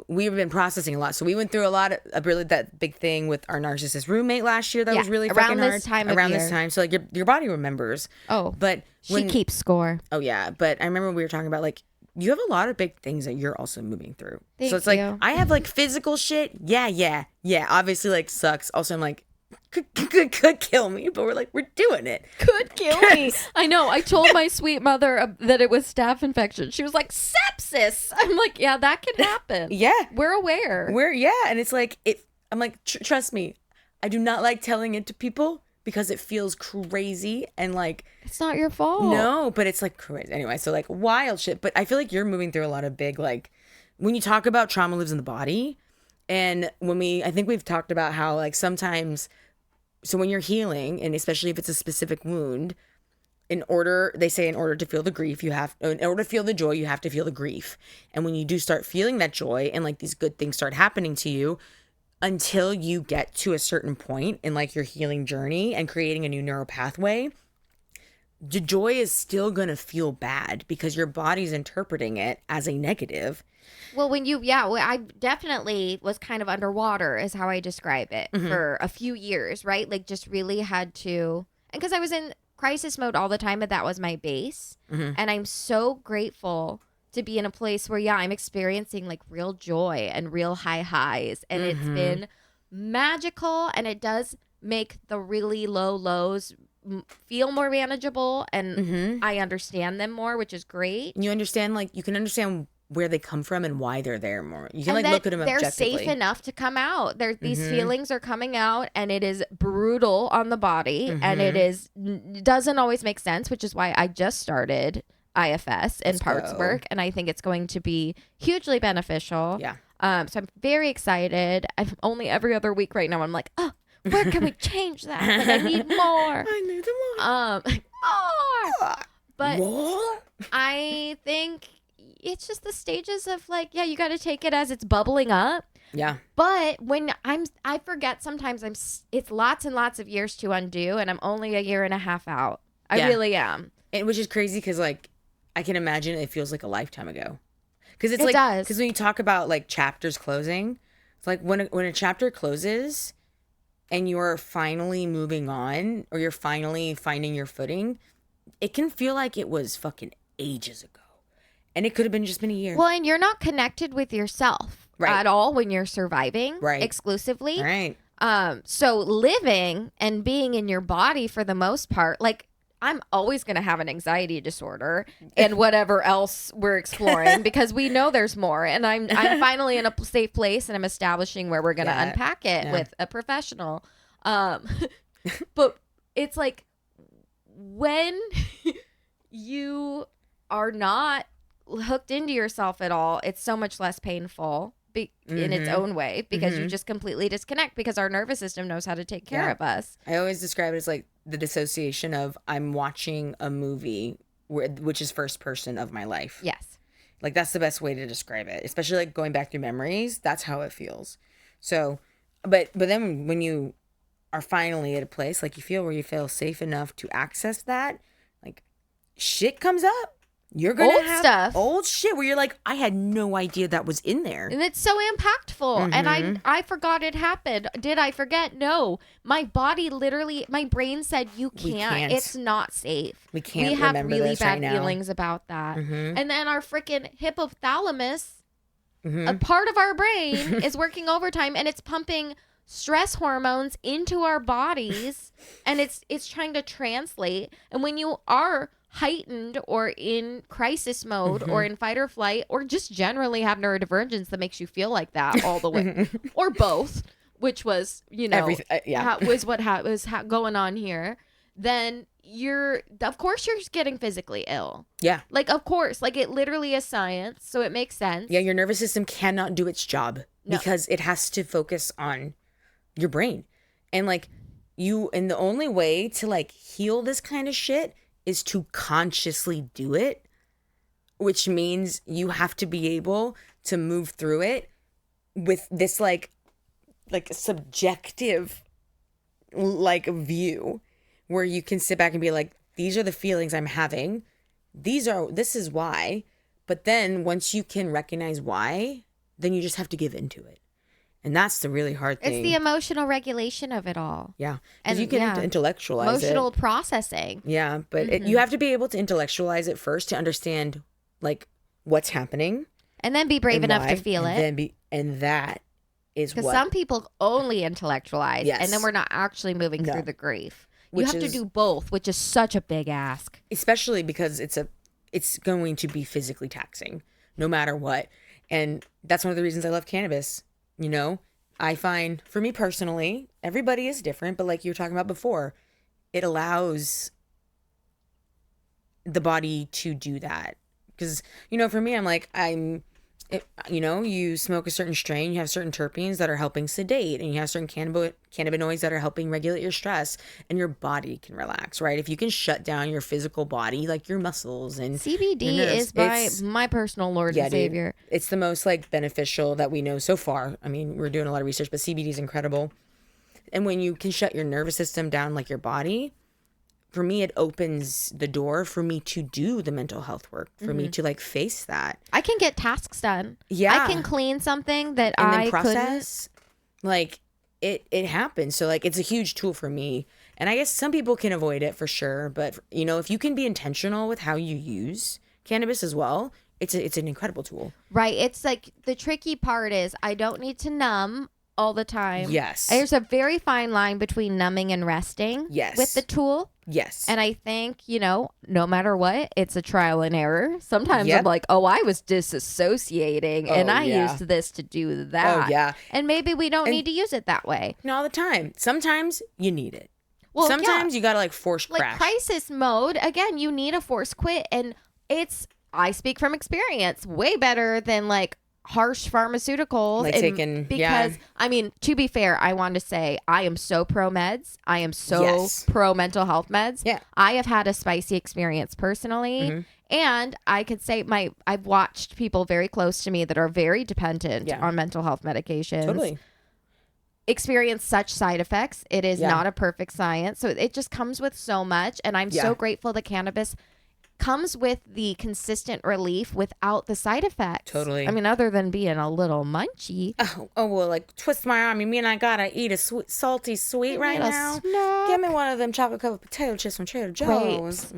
We've been processing a lot. So we went through a lot of really that big thing with our narcissist roommate last year. That was really fucking hard. Around this time. So like your body remembers. Oh, but she keeps score. Oh yeah. But I remember we were talking about like, you have a lot of big things that you're also moving through. So it's like, I have like physical shit. Yeah. Obviously like sucks. Also I'm like, could kill me, but we're doing it. Could kill me. I know. I told my sweet mother that it was staph infection. She was like, sepsis. I'm like, yeah, that can happen. Yeah, we're aware. And it's like I'm like, trust me, I do not like telling it to people because it feels crazy and like it's not your fault. No, but it's like crazy anyway. So like wild shit. But I feel like you're moving through a lot of big like when you talk about trauma lives in the body, and I think we've talked about how like sometimes. So when you're healing, and especially if it's a specific wound, in order to feel the grief, in order to feel the joy, you have to feel the grief. And when you do start feeling that joy and like these good things start happening to you, until you get to a certain point in like your healing journey and creating a new neural pathway, the joy is still going to feel bad because your body's interpreting it as a negative. Well, I definitely was kind of underwater is how I describe it for a few years, right? Like just really had to, and because I was in crisis mode all the time, but that was my base. And I'm so grateful to be in a place where, I'm experiencing like real joy and real high highs. And it's been magical, and it does make the really low lows feel more manageable, and I understand them more, which is great. You understand, like, you can understand where they come from and why they're there more. You can like look at them objectively. They're safe enough to come out. These feelings are coming out, and it is brutal on the body, and it doesn't always make sense, which is why I just started IFS and parts work, and I think it's going to be hugely beneficial. Yeah. So I'm very excited. I'm only every other week right now. I'm like, oh, where can we change that? Like, I need more. I need more. But more? I think it's just the stages of like, you got to take it as it's bubbling up. Yeah. But when I forget sometimes it's lots and lots of years to undo, and I'm only a year and a half out. I really am. Which is crazy because like I can imagine it feels like a lifetime ago. Because it does. Because when you talk about like chapters closing, it's like when a chapter closes and you're finally moving on, or you're finally finding your footing, it can feel like it was fucking ages ago. And it could have just been a year. Well, and you're not connected with yourself at all when you're surviving exclusively. Right. So living and being in your body for the most part, like I'm always going to have an anxiety disorder and whatever else we're exploring because we know there's more. And I'm finally in a safe place, and I'm establishing where we're going to unpack it with a professional. But it's like when you are not hooked into yourself at all, it's so much less painful in its own way because you just completely disconnect because our nervous system knows how to take care of us. I always describe it as like the dissociation of I'm watching a movie which is first person of my life. Yes. Like that's the best way to describe it, especially like going back through memories. That's how it feels. So, but then when you are finally at a place like you feel where you feel safe enough to access that, like shit comes up. You're going to have stuff. Old shit where you're like, I had no idea that was in there. And it's so impactful. And I forgot it happened. Did I forget? No. My body literally, my brain said, you can't. It's not safe. We can't We have remember really this bad right now. feelings about that. And then our freaking hypothalamus, a part of our brain, is working overtime, and it's pumping stress hormones into our bodies, and it's trying to translate. And when you are heightened or in crisis mode or in fight or flight or just generally have neurodivergence that makes you feel like that all the way or both, which was, was what was going on here, then of course you're getting physically ill. Yeah. Like, of course, like it literally is science. So it makes sense. Yeah. Your nervous system cannot do its job because it has to focus on your brain. And like, and the only way to like heal this kind of shit is to consciously do it, which means you have to be able to move through it with this like subjective like view where you can sit back and be like, these are the feelings I'm having. This is why. But then once you can recognize why, then you just have to give into it. And that's the really hard thing. It's the emotional regulation of it all. Yeah. Because you can intellectualize emotional processing. Yeah. But you have to be able to intellectualize it first to understand like what's happening. And then be brave enough to feel it. And that is what. Because some people only intellectualize. Yes. And then we're not actually moving through the grief. You have to do both, which is such a big ask. Especially because it's going to be physically taxing no matter what. And that's one of the reasons I love cannabis. You know, I find for me personally, everybody is different, but like you were talking about before, it allows the body to do that. Because, you know, for me, I'm like, you smoke a certain strain, you have certain terpenes that are helping sedate, and you have certain cannabinoids that are helping regulate your stress, and your body can relax, right? If you can shut down your physical body, like your muscles and CBD is my personal Lord and Savior. Dude, it's the most like beneficial that we know so far. I mean, we're doing a lot of research, but CBD is incredible. And when you can shut your nervous system down like your body, for me, it opens the door for me to do the mental health work, for me to like face that. I can get tasks done. Yeah. I can clean something that and then process. Like it happens. So like it's a huge tool for me. And I guess some people can avoid it for sure. But, you know, if you can be intentional with how you use cannabis as well, it's an incredible tool. Right. It's like the tricky part is I don't need to numb all the time. Yes. There's a very fine line between numbing and resting. Yes. With the tool. Yes. And I think, you know, no matter what, it's a trial and error. Sometimes I'm like, oh, I was disassociating and I used this to do that. Oh, yeah. And maybe we don't need to use it that way. Not all the time. Sometimes you need it. Well, sometimes you got to like force crash. Like crisis mode, again, you need a force quit. And I speak from experience, way better than like harsh pharmaceuticals, like because I mean, to be fair, I want to say I am so pro meds. I am so pro mental health meds. Yeah, I have had a spicy experience personally, and I could say I've watched people very close to me that are very dependent on mental health medications. Totally. Experience such side effects. It is not a perfect science, so it just comes with so much, and I'm so grateful that cannabis comes with the consistent relief without the side effects. Totally. I mean, other than being a little munchy. Oh well, like twist my arm. You mean I gotta eat a salty sweet right now? Snack. Give me one of them chocolate covered potato chips from Trader Joe's.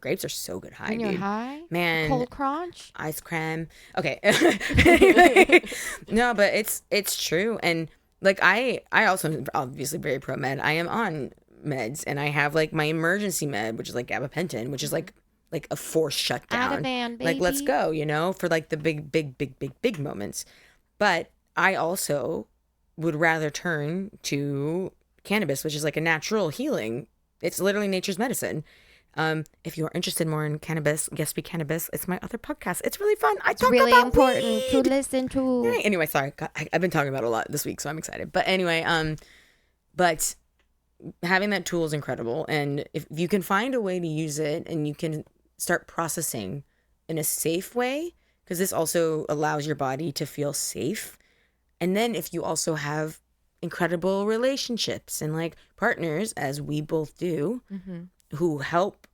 Grapes are so good high, and you're high? Man. Cold crunch? Ice cream. Okay. Anyway, no, but it's true. And like I also am obviously very pro med. I am on meds, and I have like my emergency med, which is like gabapentin, which is like a forced shutdown. Ativan, baby. Like, let's go, you know, for like the big moments. But I also would rather turn to cannabis, which is like a natural healing. It's literally nature's medicine. If you're interested more in cannabis, Yes Be Cannabis, it's my other podcast. It's really fun. I talk really about important weed. to listen to. Anyway, sorry. I've been talking about it a lot this week, so I'm excited. But anyway, but having that tool is incredible. And if you can find a way to use it and you can start processing in a safe way, because this also allows your body to feel safe. And then if you also have incredible relationships and like partners, as we both do, who help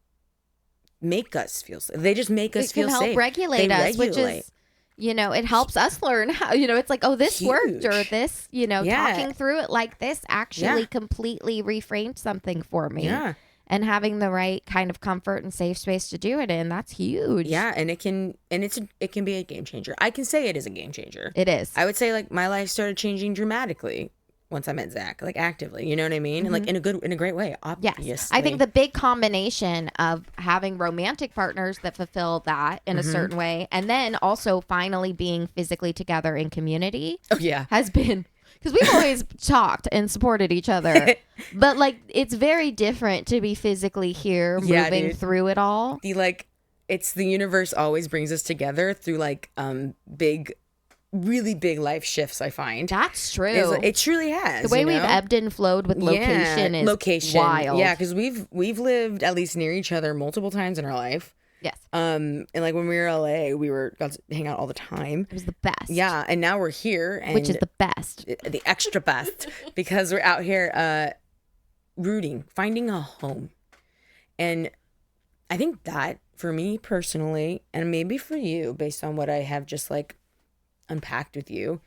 make us feel safe. They just make us feel safe. They help regulate us, which is, you know, it helps us learn how, you know, it's like, oh, this worked, or this, you know, talking through it like this actually completely reframed something for me. Yeah. And having the right kind of comfort and safe space to do it in, that's huge. Yeah, and it can be a game changer. I can say it is a game changer. It is. I would say like my life started changing dramatically once I met Zach, like actively, you know what I mean? And like in a great way, obviously. Yes. I think the big combination of having romantic partners that fulfill that in a certain way, and then also finally being physically together in community has been, because we've always talked and supported each other, but like it's very different to be physically here moving through it all. It's the universe always brings us together through like big really big life shifts, I find. That's true. It truly has. The way we've ebbed and flowed with location is wild. Yeah, because we've lived at least near each other multiple times in our life. Yes. And like when we were in LA, we got to hang out all the time. It was the best. Yeah, and now we're here, and which is the best, the extra best, because we're out here rooting, finding a home, and I think that for me personally, and maybe for you, based on what I have just like unpacked with you,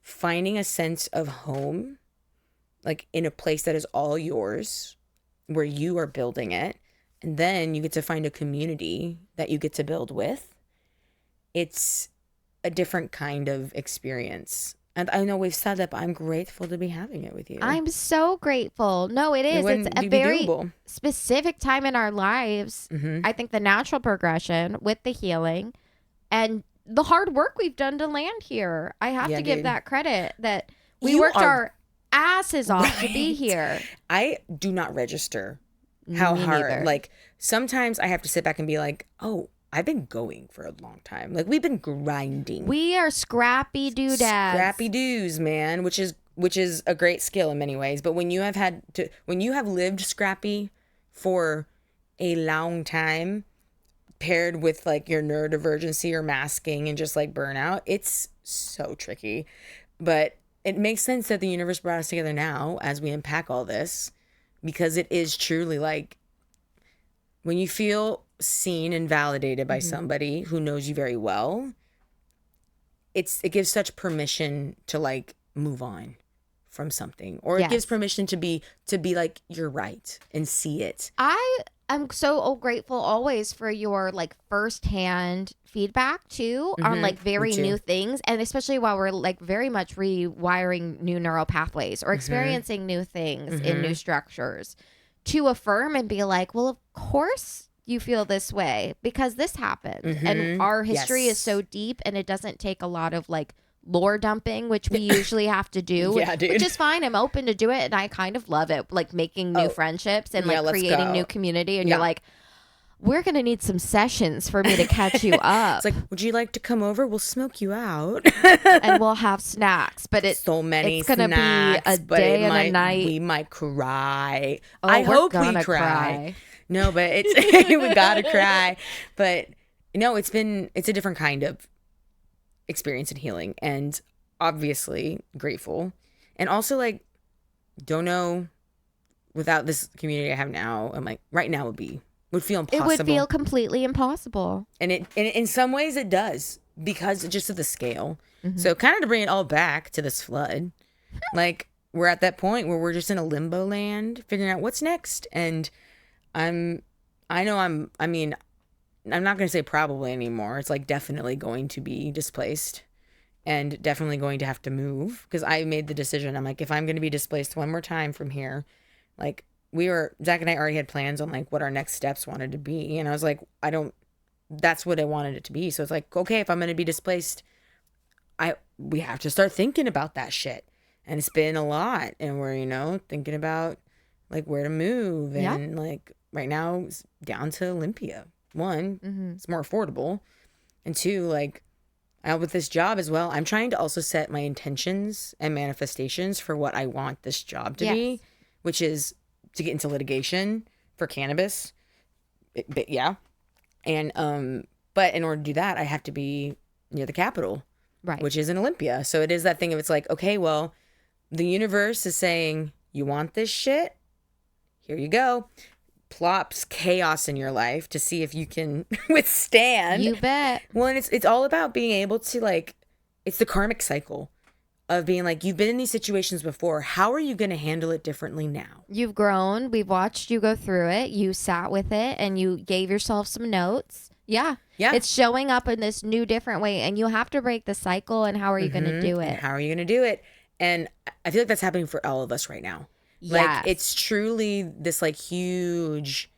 finding a sense of home, like in a place that is all yours, where you are building it. And then you get to find a community that you get to build with. It's a different kind of experience. And I know we've said that, but I'm grateful to be having it with you. I'm so grateful. No, it is. It's a very specific time in our lives. Mm-hmm. I think the natural progression with the healing and the hard work we've done to land here. I have to give that credit that we worked our asses off to be here. I do not register how hard. Neither. Like sometimes I have to sit back and be like, oh, I've been going for a long time. Like we've been grinding. We are scrappy doodads. Scrappy doos, man, which is a great skill in many ways. But when you have lived scrappy for a long time, paired with like your neurodivergency or masking and just like burnout, it's so tricky. But it makes sense that the universe brought us together now as we unpack all this. Because it is truly like when you feel seen and validated by somebody who knows you very well, it gives such permission to like move on from something, or it gives permission to be like you're right and see it. I'm so grateful always for your like firsthand feedback too on like very new things, and especially while we're like very much rewiring new neural pathways or experiencing new things in new structures, to affirm and be like, well, of course you feel this way because this happened and our history is so deep, and it doesn't take a lot of like lore dumping, which we usually have to do, which is fine. I'm open to do it, and I kind of love it, like making new friendships and like creating new community. And you're like, we're gonna need some sessions for me to catch you up. It's like, would you like to come over? We'll smoke you out, and we'll have snacks. But it's gonna be a day and a night. We might cry. Oh, I hope we cry. No, but it's we gotta cry. But no, it's a different kind of experience and healing, and obviously grateful, and also like don't know, without this community I have now, I'm like right now would feel impossible. It would feel completely impossible, and in some ways it does, because just of the scale. So kind of to bring it all back to this flood, like we're at that point where we're just in a limbo land figuring out what's next. And I'm not going to say probably anymore. It's like definitely going to be displaced and definitely going to have to move, because I made the decision. I'm like, if I'm going to be displaced one more time from here, like Zach and I already had plans on like what our next steps wanted to be. And I was like, that's what I wanted it to be. So it's like, okay, if I'm going to be displaced, we have to start thinking about that shit. And it's been a lot. And we're, thinking about like where to move. And like right now it's down to Olympia. One, it's more affordable, and two, like with this job as well, I'm trying to also set my intentions and manifestations for what I want this job to be, which is to get into litigation for cannabis. And but in order to do that, I have to be near the capital, right, which is in Olympia. So it is that thing of, it's like, okay, well, the universe is saying, you want this shit, here you go. Plops chaos in your life to see if you can withstand. You bet. Well, and it's all about being able to, like, it's the karmic cycle of being like, you've been in these situations before. How are you going to handle it differently now? You've grown. We've watched you go through it. You sat with it and you gave yourself some notes. Yeah. It's showing up in this new, different way, and you have to break the cycle. And how are you going to do it? And how are you going to do it? And I feel like that's happening for all of us right now. Like, it's truly this like huge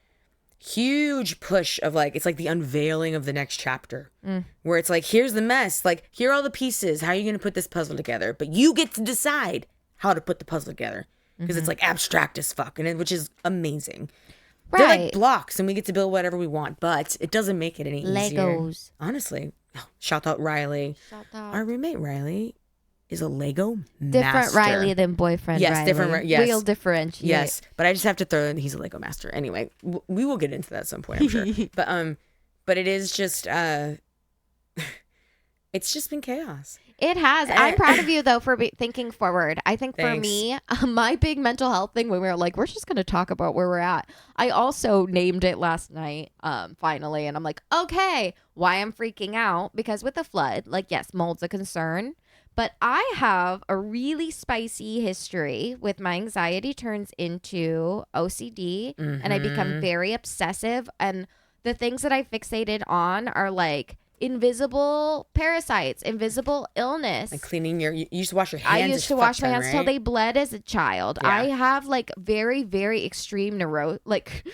push of like, it's like the unveiling of the next chapter, where it's like, here's the mess, like here are all the pieces, how are you going to put this puzzle together? But you get to decide how to put the puzzle together, because it's like abstract as fuck, which is amazing. Right. They're like blocks, and we get to build whatever we want, but it doesn't make it any easier. Legos. Honestly, Shout out Riley. Shout out. Our roommate Riley is a Lego different master. Riley than boyfriend yes, Riley. Different. Yes, we'll differentiate. Yes, but I just have to throw in he's a Lego master. Anyway, we will get into that at some point, I'm sure. But it is just it's just been chaos. It has. I'm proud of you, though, for thinking forward. I think for me, my big mental health thing when we were like, we're just going to talk about where we're at. I also named it last night, finally. And I'm like, okay, why I'm freaking out? Because with the flood, like, yes, mold's a concern. But I have a really spicy history with my anxiety turns into OCD. And I become very obsessive. And the things that I fixated on are like invisible parasites, invisible illness. Like cleaning you used to wash your hands. I used to wash my hands right? till they bled as a child. Yeah. I have like very, very extreme like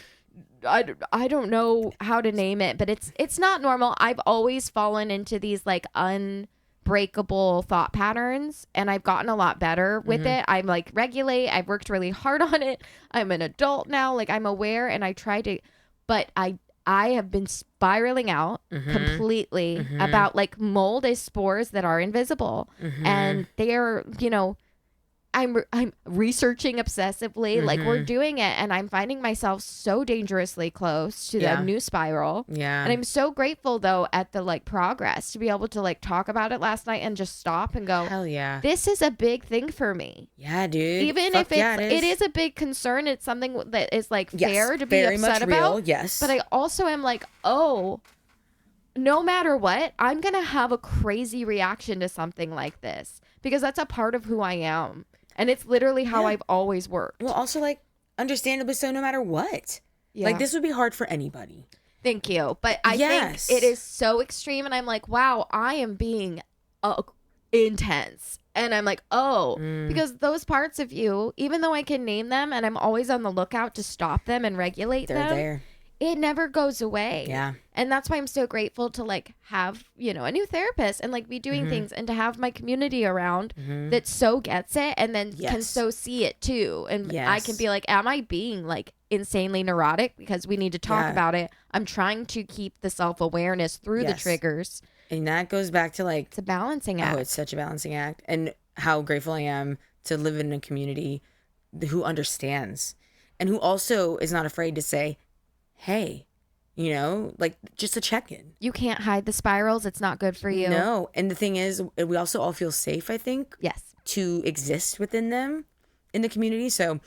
I don't know how to name it, but it's not normal. I've always fallen into these like unbreakable thought patterns, and I've gotten a lot better with it. I'm like regulate. I've worked really hard on it. I'm an adult now. Like I'm aware, and I try to, but I have been spiraling out completely about like mold is spores that are invisible and they're, I'm researching obsessively, like we're doing it, and I'm finding myself so dangerously close to the new spiral. Yeah. And I'm so grateful though at the like progress to be able to like talk about it last night and just stop and go, hell yeah, this is a big thing for me. Yeah, dude. Even if it is a big concern, it's something that is like fair to be upset about. Yes. But I also am like, oh, no matter what, I'm going to have a crazy reaction to something like this because that's a part of who I am. And it's literally how I've always worked. Well, also, like, understandably so, no matter what. Yeah. Like, this would be hard for anybody. Thank you. But I think it is so extreme. And I'm like, wow, I am being intense. And I'm like, because those parts of you, even though I can name them and I'm always on the lookout to stop them and regulate them. They're there. It never goes away. Yeah. And that's why I'm so grateful to like have, a new therapist and like be doing things and to have my community around that so gets it and then can so see it too. And I can be like, am I being like insanely neurotic? Because we need to talk about it. I'm trying to keep the self-awareness through the triggers. And that goes back to like, it's a balancing act. Oh, it's such a balancing act. And how grateful I am to live in a community who understands and who also is not afraid to say, hey, like just a check-in. You can't hide the spirals. It's not good for you. No. And the thing is, we also all feel safe, I think. Yes. To exist within them in the community. So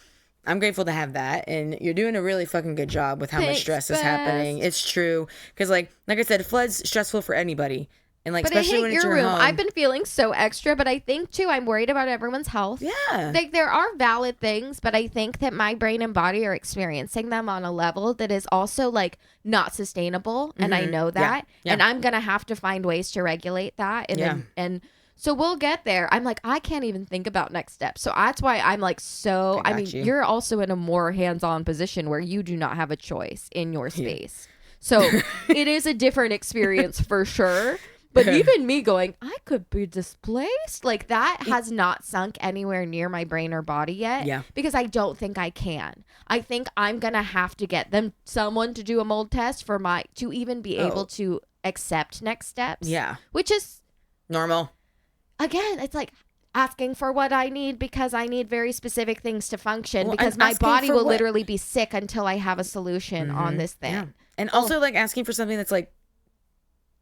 I'm grateful to have that. And you're doing a really fucking good job with how much stress is happening. It's true. Because like I said, flood's stressful for anybody. And like, but especially when it's your home. I've been feeling so extra, but I think too, I'm worried about everyone's health. Yeah. Like there are valid things, but I think that my brain and body are experiencing them on a level that is also like not sustainable. And I know that. Yeah. And I'm going to have to find ways to regulate that. And so we'll get there. I'm like, I can't even think about next steps. So that's why I'm like, you're also in a more hands-on position where you do not have a choice in your space. So it is a different experience for sure. But even me going, I could be displaced, like that has not sunk anywhere near my brain or body yet. Yeah. Because I don't think I can. I think I'm going to have to get someone to do a mold test to even be able to accept next steps. Yeah. Which is normal. Again, it's like asking for what I need because I need very specific things to function because my body will literally be sick until I have a solution on this thing. Yeah. And also like asking for something that's like,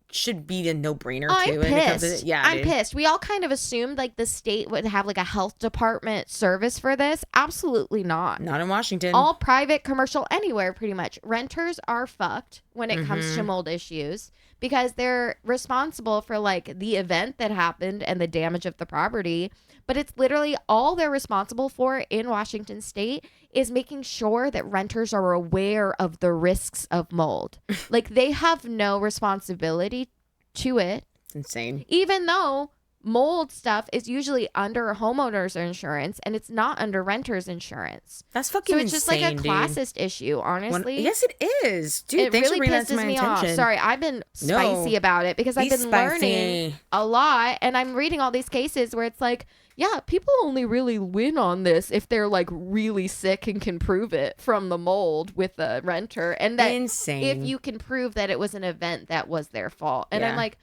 should be a no-brainer too. I'm pissed. I'm pissed. We all kind of assumed like the state would have like a health department service for this. Absolutely not. Not in Washington. All private, commercial, anywhere pretty much. Renters are fucked when it comes to mold issues because they're responsible for like the event that happened and the damage of the property. But it's literally all they're responsible for in Washington state is making sure that renters are aware of the risks of mold. Like they have no responsibility to it. It's insane. Even though mold stuff is usually under homeowners insurance and it's not under renters insurance. That's fucking insane. So it's just like a classist issue, honestly. Yes, it is. Dude, thanks for bringing that to my attention. Sorry, I've been spicy about it because I've been learning a lot and I'm reading all these cases where it's like, yeah, people only really win on this if they're like really sick and can prove it from the mold with the renter. And that if you can prove that it was an event that was their fault. And I'm like,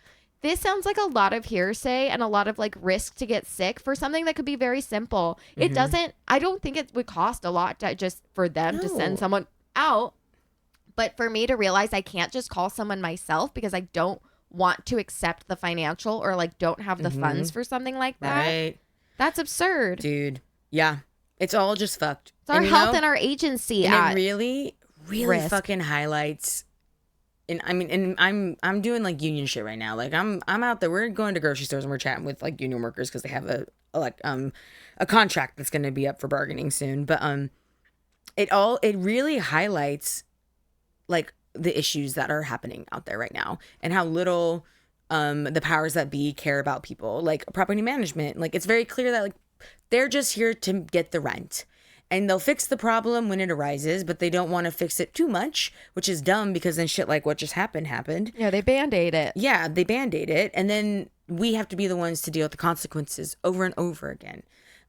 this sounds like a lot of hearsay and a lot of like risk to get sick for something that could be very simple. It doesn't, I don't think it would cost a lot to just for them to send someone out. But for me to realize I can't just call someone myself because I don't want to accept the financial or like don't have the funds for something like that. Right. That's absurd. Dude. Yeah. It's all just fucked. It's our health and our agency. And it really, really fucking highlights. And I mean, and I'm doing like union shit right now. Like I'm out there. We're going to grocery stores and we're chatting with like union workers because they have a contract that's going to be up for bargaining soon. But it really highlights like the issues that are happening out there right now and how little the powers that be care about people. Like property management. Like it's very clear that like they're just here to get the rent. And they'll fix the problem when it arises, but they don't want to fix it too much, which is dumb because then shit like what just happened. Yeah, they Band-Aid it. Yeah, they Band-Aid it. And then we have to be the ones to deal with the consequences over and over again.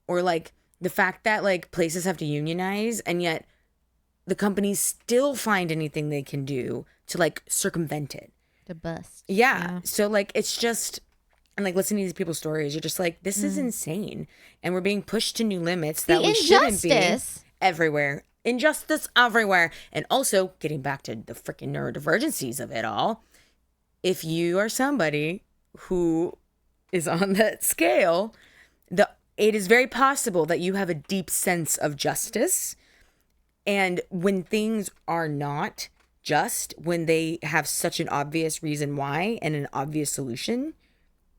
Or like the fact that like places have to unionize and yet the companies still find anything they can do to like circumvent it. To bust. Yeah. So like it's just... And like listening to these people's stories, you're just like, this is insane. And we're being pushed to new limits that we shouldn't be everywhere. Injustice everywhere. And also getting back to the freaking neurodivergencies of it all. If you are somebody who is on that scale, it is very possible that you have a deep sense of justice. And when things are not just, when they have such an obvious reason why and an obvious solution,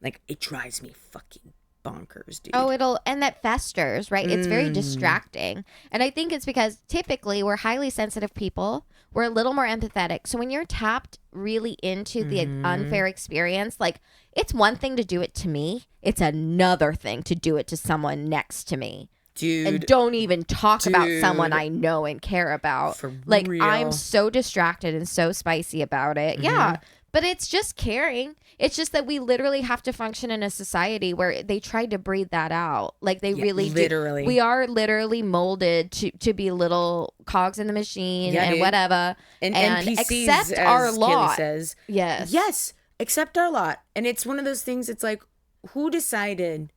like, it drives me fucking bonkers, dude. Oh, and that festers, right? It's very distracting. And I think it's because typically we're highly sensitive people. We're a little more empathetic. So when you're tapped really into the unfair experience, like, it's one thing to do it to me. It's another thing to do it to someone next to me. Dude. And don't even talk about someone I know and care about. For like, real. I'm so distracted and so spicy about it. Yeah. But it's just caring. It's just that we literally have to function in a society where they tried to breathe that out. Like they really literally do. We are literally molded to be little cogs in the machine and whatever. And NPCs, accept our lot. Callie says. Yes. Accept our lot. And it's one of those things, it's like, who decided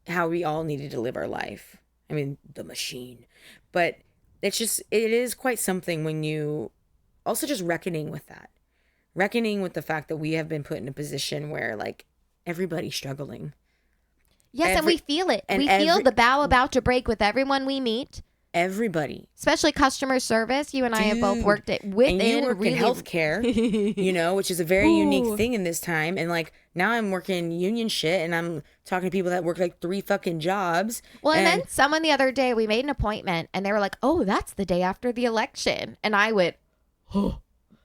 how we all needed to live our life? I mean, the machine. But it is quite something when you also just reckoning with that. Reckoning with the fact that we have been put in a position where, like, everybody's struggling. Yes, and we feel it. We feel the bow about to break with everyone we meet. Everybody. Especially customer service. You and I have both worked it within. And you work in healthcare, which is a very unique thing in this time. And, like, now I'm working union shit, and I'm talking to people that work, like, 3 fucking jobs. Well, and then someone the other day, we made an appointment, and they were like, oh, that's the day after the election. And I went, oh.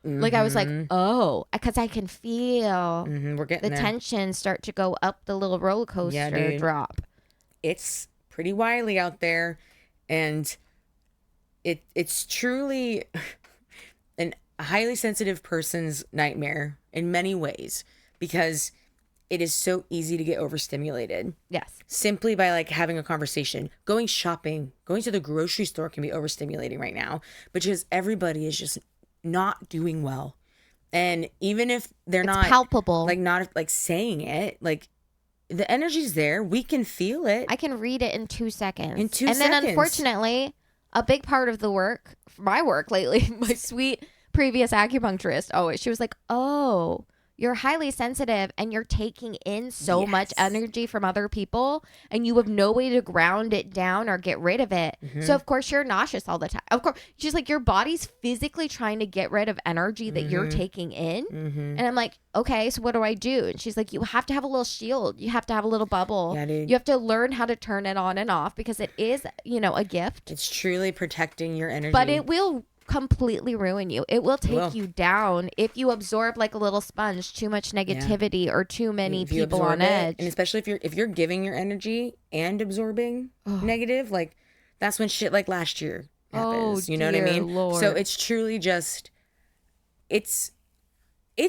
Like, I was like, oh, because I can feel we're getting the tension start to go up the little roller coaster drop. It's pretty wily out there. And it's truly a highly sensitive person's nightmare in many ways because it is so easy to get overstimulated. Yes. Simply by like having a conversation, going shopping, going to the grocery store can be overstimulating right now because everybody is just not doing well. And even if they're not palpable, like not like saying it, like the energy's there, we can feel it. I can read it in 2 seconds. And then unfortunately, a big part of the work, my work lately, my sweet previous acupuncturist, she was like, oh, you're highly sensitive and you're taking in so much energy from other people and you have no way to ground it down or get rid of it. So of course you're nauseous all the time. Of course, she's like, your body's physically trying to get rid of energy that you're taking in. And I'm like, okay, so what do I do? And she's like, you have to have a little shield. You have to have a little bubble. Yeah, dude. You have to learn how to turn it on and off because it is, a gift. It's truly protecting your energy. But it will completely ruin you. It will take you down if you absorb like a little sponge too much negativity or too many people on edge. And especially if you're giving your energy and absorbing negative, like that's when shit like last year happens. You know what I mean? Lord. So it's truly just it's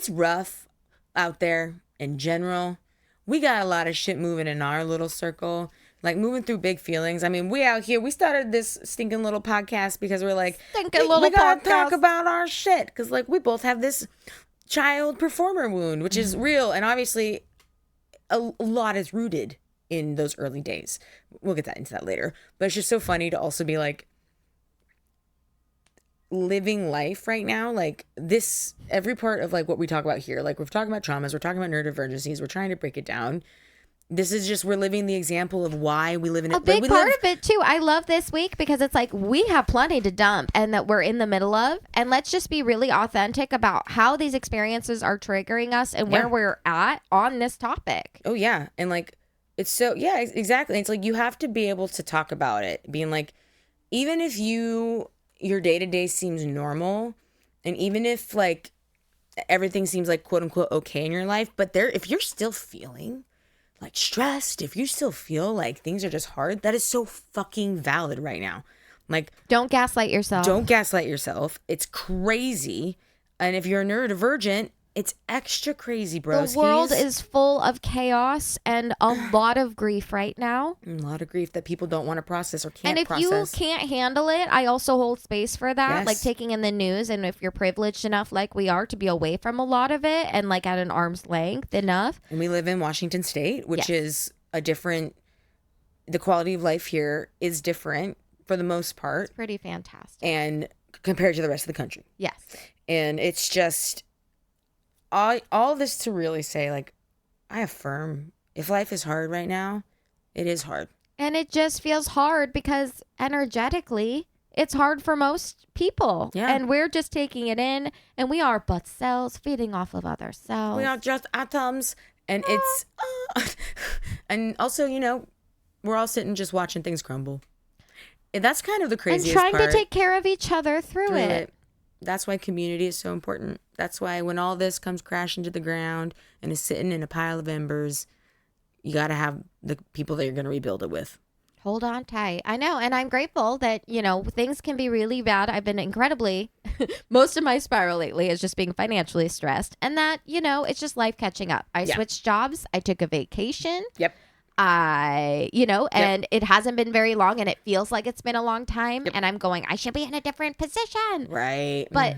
rough out there in general. We got a lot of shit moving in our little circle. Like moving through big feelings. I mean, we out here. We started this stinking little podcast because we're like, we gotta talk about our shit. Because like we both have this child performer wound, which is real. And obviously a lot is rooted in those early days. We'll get into that later. But it's just so funny to also be like, living life right now, like this, every part of like what we talk about here, like we're talking about traumas, we're talking about neurodivergencies, we're trying to break it down. This is just, we're living the example of why we live in it. A big part of it too. I love this week because it's like we have plenty to dump and that we're in the middle of, and let's just be really authentic about how these experiences are triggering us and where we're at on this topic. Oh yeah. And like, it's so, yeah, exactly. It's like, you have to be able to talk about it, being like, even if your day-to-day seems normal, and even if like everything seems like quote unquote okay in your life, but if you're still feeling like stressed, if you still feel like things are just hard, that is so fucking valid right now. Like, don't gaslight yourself. It's crazy. And if you're neurodivergent, it's extra crazy, bro. The world is full of chaos and a lot of grief right now. A lot of grief that people don't want to process or can't process. And if you can't handle it, I also hold space for that. Yes. Like taking in the news, and if you're privileged enough like we are to be away from a lot of it and like at an arm's length enough. And we live in Washington State, which is the quality of life here is different for the most part. It's pretty fantastic. And compared to the rest of the country. Yes. And it's just... all this to really say, like, I affirm, if life is hard right now, it is hard. And it just feels hard because energetically, it's hard for most people. Yeah. And we're just taking it in, and we are but cells feeding off of other cells. We are just atoms, and it's... and also, you know, we're all sitting just watching things crumble. And that's kind of the craziest part. And trying to take care of each other through it. That's why community is so important. That's why when all this comes crashing to the ground and is sitting in a pile of embers, you got to have the people that you're going to rebuild it with. Hold on tight. I know. And I'm grateful that, you know, things can be really bad. I've been incredibly, most of my spiral lately is just being financially stressed. And that, you know, it's just life catching up. I switched jobs. I took a vacation. Yep. And it hasn't been very long, and it feels like it's been a long time. Yep. And I'm going, I should be in a different position. Right. But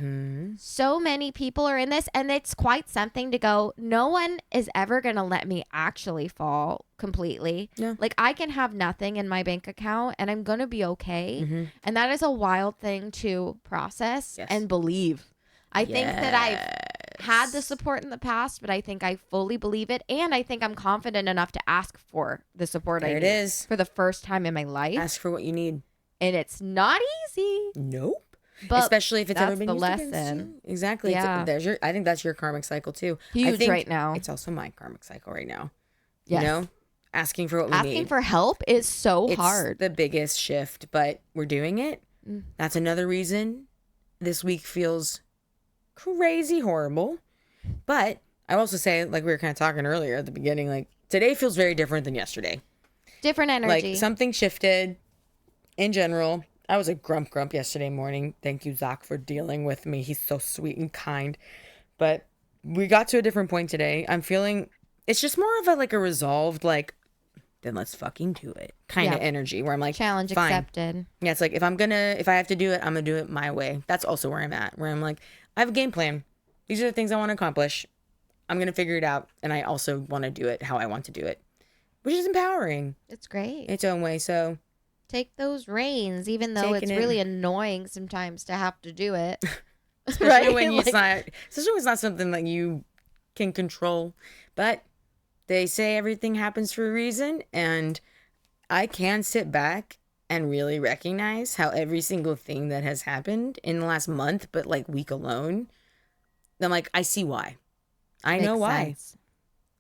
so many people are in this, and it's quite something to go, no one is ever going to let me actually fall completely. Yeah. Like, I can have nothing in my bank account, and I'm going to be okay. Mm-hmm. And that is a wild thing to process and believe. I think that I've had the support in the past, but I think I fully believe it. And I think I'm confident enough to ask for the support I need for the first time in my life. Ask for what you need. And it's not easy. Nope. But especially if it's ever been the used lesson. Exactly. Yeah. I think that's your karmic cycle too. Huge right now. It's also my karmic cycle right now. Yes. You know? Asking for what we need. Asking for help is so hard. It's the biggest shift, but we're doing it. That's another reason this week feels crazy horrible. But I also say, like we were kind of talking earlier at the beginning, like today feels very different than yesterday. Different energy. Like something shifted in general. I was a grump yesterday morning. Thank you, Zach, for dealing with me. He's so sweet and kind. But we got to a different point today. I'm feeling it's just more of a resolved, like, then let's fucking do it kind of energy where I'm like, challenge accepted. Yeah, it's like if I have to do it, I'm gonna do it my way. That's also where I'm at, where I'm like, I have a game plan. These are the things I want to accomplish. I'm gonna figure it out, and I also want to do it how I want to do it, which is empowering. It's great in its own way. So take those reins, even though it's really annoying sometimes to have to do it. Especially when it's not something that you can control. But they say everything happens for a reason, and I can sit back and really recognize how every single thing that has happened in the last month, but week alone, I'm like, I see why. I know why.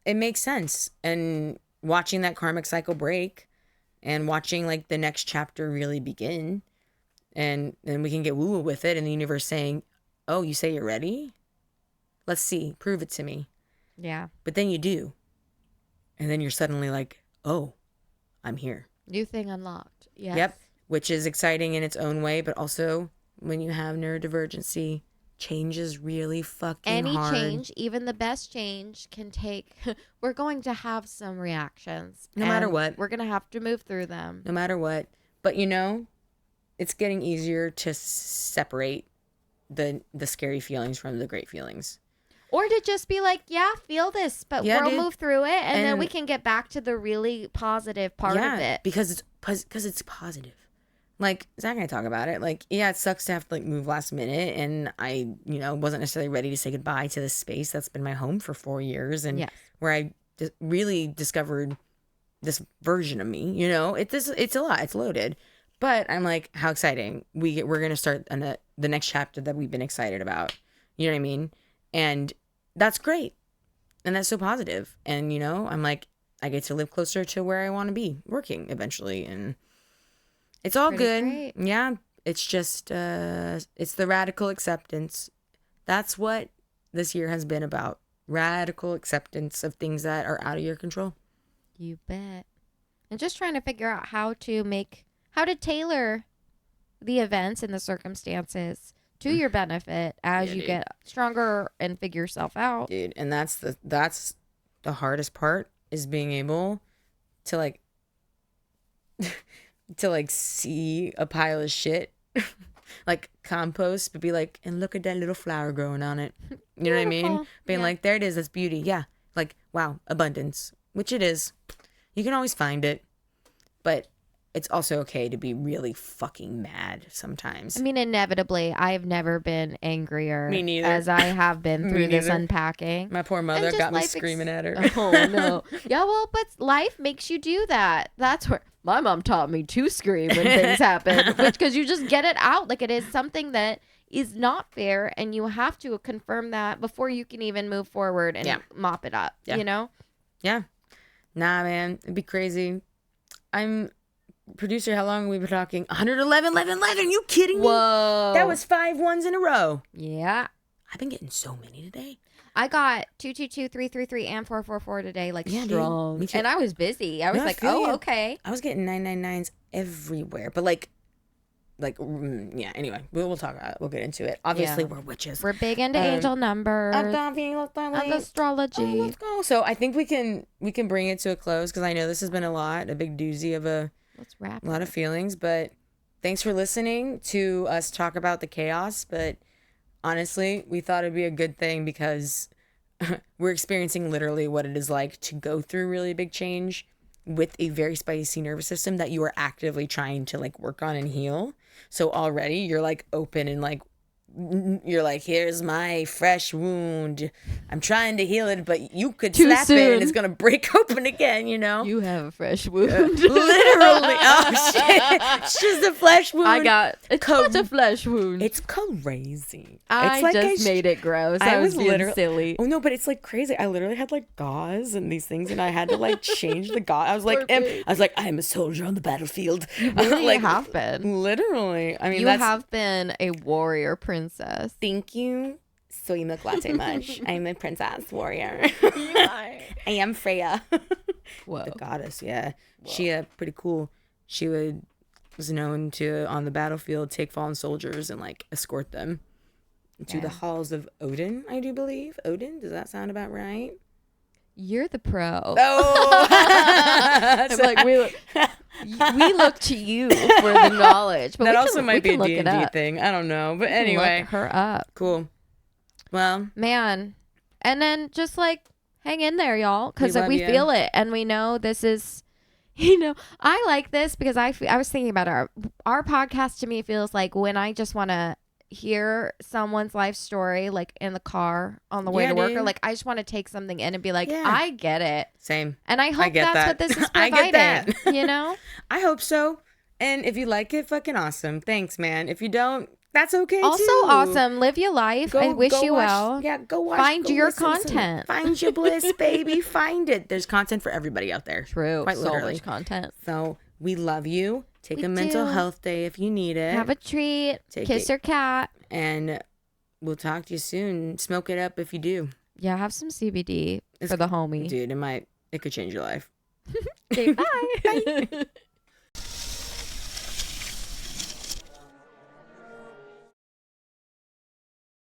It makes sense. And watching that karmic cycle break and watching the next chapter really begin, and then we can get woo-woo with it, and the universe saying, oh, you say you're ready? Let's see. Prove it to me. Yeah. But then you do. And then you're suddenly like, oh, I'm here. New thing unlocked. Yes. Yep. Which is exciting in its own way, but also when you have neurodivergency, change is really fucking hard. Any change, even the best change, can take... We're going to have some reactions. No matter what. We're going to have to move through them. No matter what. But it's getting easier to separate the scary feelings from the great feelings. Or to just be like, yeah, feel this, but we'll move through it, and then we can get back to the really positive part of it. Because it's positive. Like, Zach and I talk about it. Like, yeah, it sucks to have to, like, move last minute, and I, wasn't necessarily ready to say goodbye to this space that's been my home for 4 years, and where I really discovered this version of me. It's a lot. It's loaded. But I'm like, how exciting. We're going to start the next chapter that we've been excited about. You know what I mean? And that's great. And that's so positive. And, I'm like, I get to live closer to where I want to be working eventually. And it's all good. Great. Yeah. It's just, it's the radical acceptance. That's what this year has been about. Radical acceptance of things that are out of your control. You bet. And just trying to figure out how to tailor the events and the circumstances to your benefit as you get stronger and figure yourself out. Dude, and that's the hardest part, is being able to like see a pile of shit like compost, but be like, and look at that little flower growing on it. You know what I mean? Being like, there it is, that's beauty. Yeah. Like, wow, abundance, which it is. You can always find it, but it's also okay to be really fucking mad sometimes. I mean, inevitably, I've never been angrier Me neither. as I have been through this unpacking. My poor mother got me screaming at her. Oh, no. Yeah, well, but life makes you do that. That's where my mom taught me to scream when things happen, because you just get it out. Like, it is something that is not fair, and you have to confirm that before you can even move forward and mop it up, Yeah. Nah, man, it'd be crazy. Producer, how long have we been talking? 111. You kidding me? Whoa. That was 5 ones in a row. Yeah. I've been getting so many today. I got 222, 333, and 444 today, strong. Dude, and I was busy. I was okay. I was getting 999s everywhere. But anyway, we'll talk about it. We'll get into it. Obviously, we're witches. We're big into angel numbers and astrology. Let's go. So I think we can bring it to a close, because I know this has been a big doozy of a lot of feelings. But thanks for listening to us talk about the chaos. But honestly, we thought it'd be a good thing, because we're experiencing literally what it is like to go through really big change with a very spicy nervous system that you are actively trying to work on and heal. So already you're open and you're here's my fresh wound. I'm trying to heal it, but you could slap it and it's gonna break open again. You have a fresh wound. Literally. Oh shit! It's just a flesh wound. It's not a flesh wound. It's crazy. I just made it gross. I was being silly. Oh no, but it's crazy. I literally had gauze and these things, and I had to change the gauze. I was like, I'm a soldier on the battlefield. You really have been. Literally. I mean, you have been a warrior princess. Thank you. Soy milk latte much. I'm a princess warrior. I am Freya. Whoa. The goddess, yeah. Whoa. She pretty cool. She was known to, on the battlefield, take fallen soldiers and escort them to the halls of Odin, I do believe. Odin, does that sound about right? You're the pro. Oh. I'm we look to you for the knowledge. But that also might be a D&D thing. I don't know. But anyway. Look her up. Cool. Well. Man. And then just hang in there, y'all. Because we feel it. And we know this is, I like this because I was thinking about our podcast. To me feels like when I just want to hear someone's life story in the car on the way to work, or I just want to take something in and be I get it. Same. And I hope that's what this is providing. I get that. I hope so. And if you like it, fucking awesome. Thanks, man. If you don't, that's okay too. Also awesome. Live your life. I wish you well. Yeah, go watch. Find your content. Find your bliss, baby. Find it. There's content for everybody out there. True. Quite literally. So much content. So we love you. Take a mental health day if you need it. Have a treat. Kiss your cat. And we'll talk to you soon. Smoke it up if you do. Yeah, have some CBD for the homie. Dude, it could change your life. Okay, bye. Bye.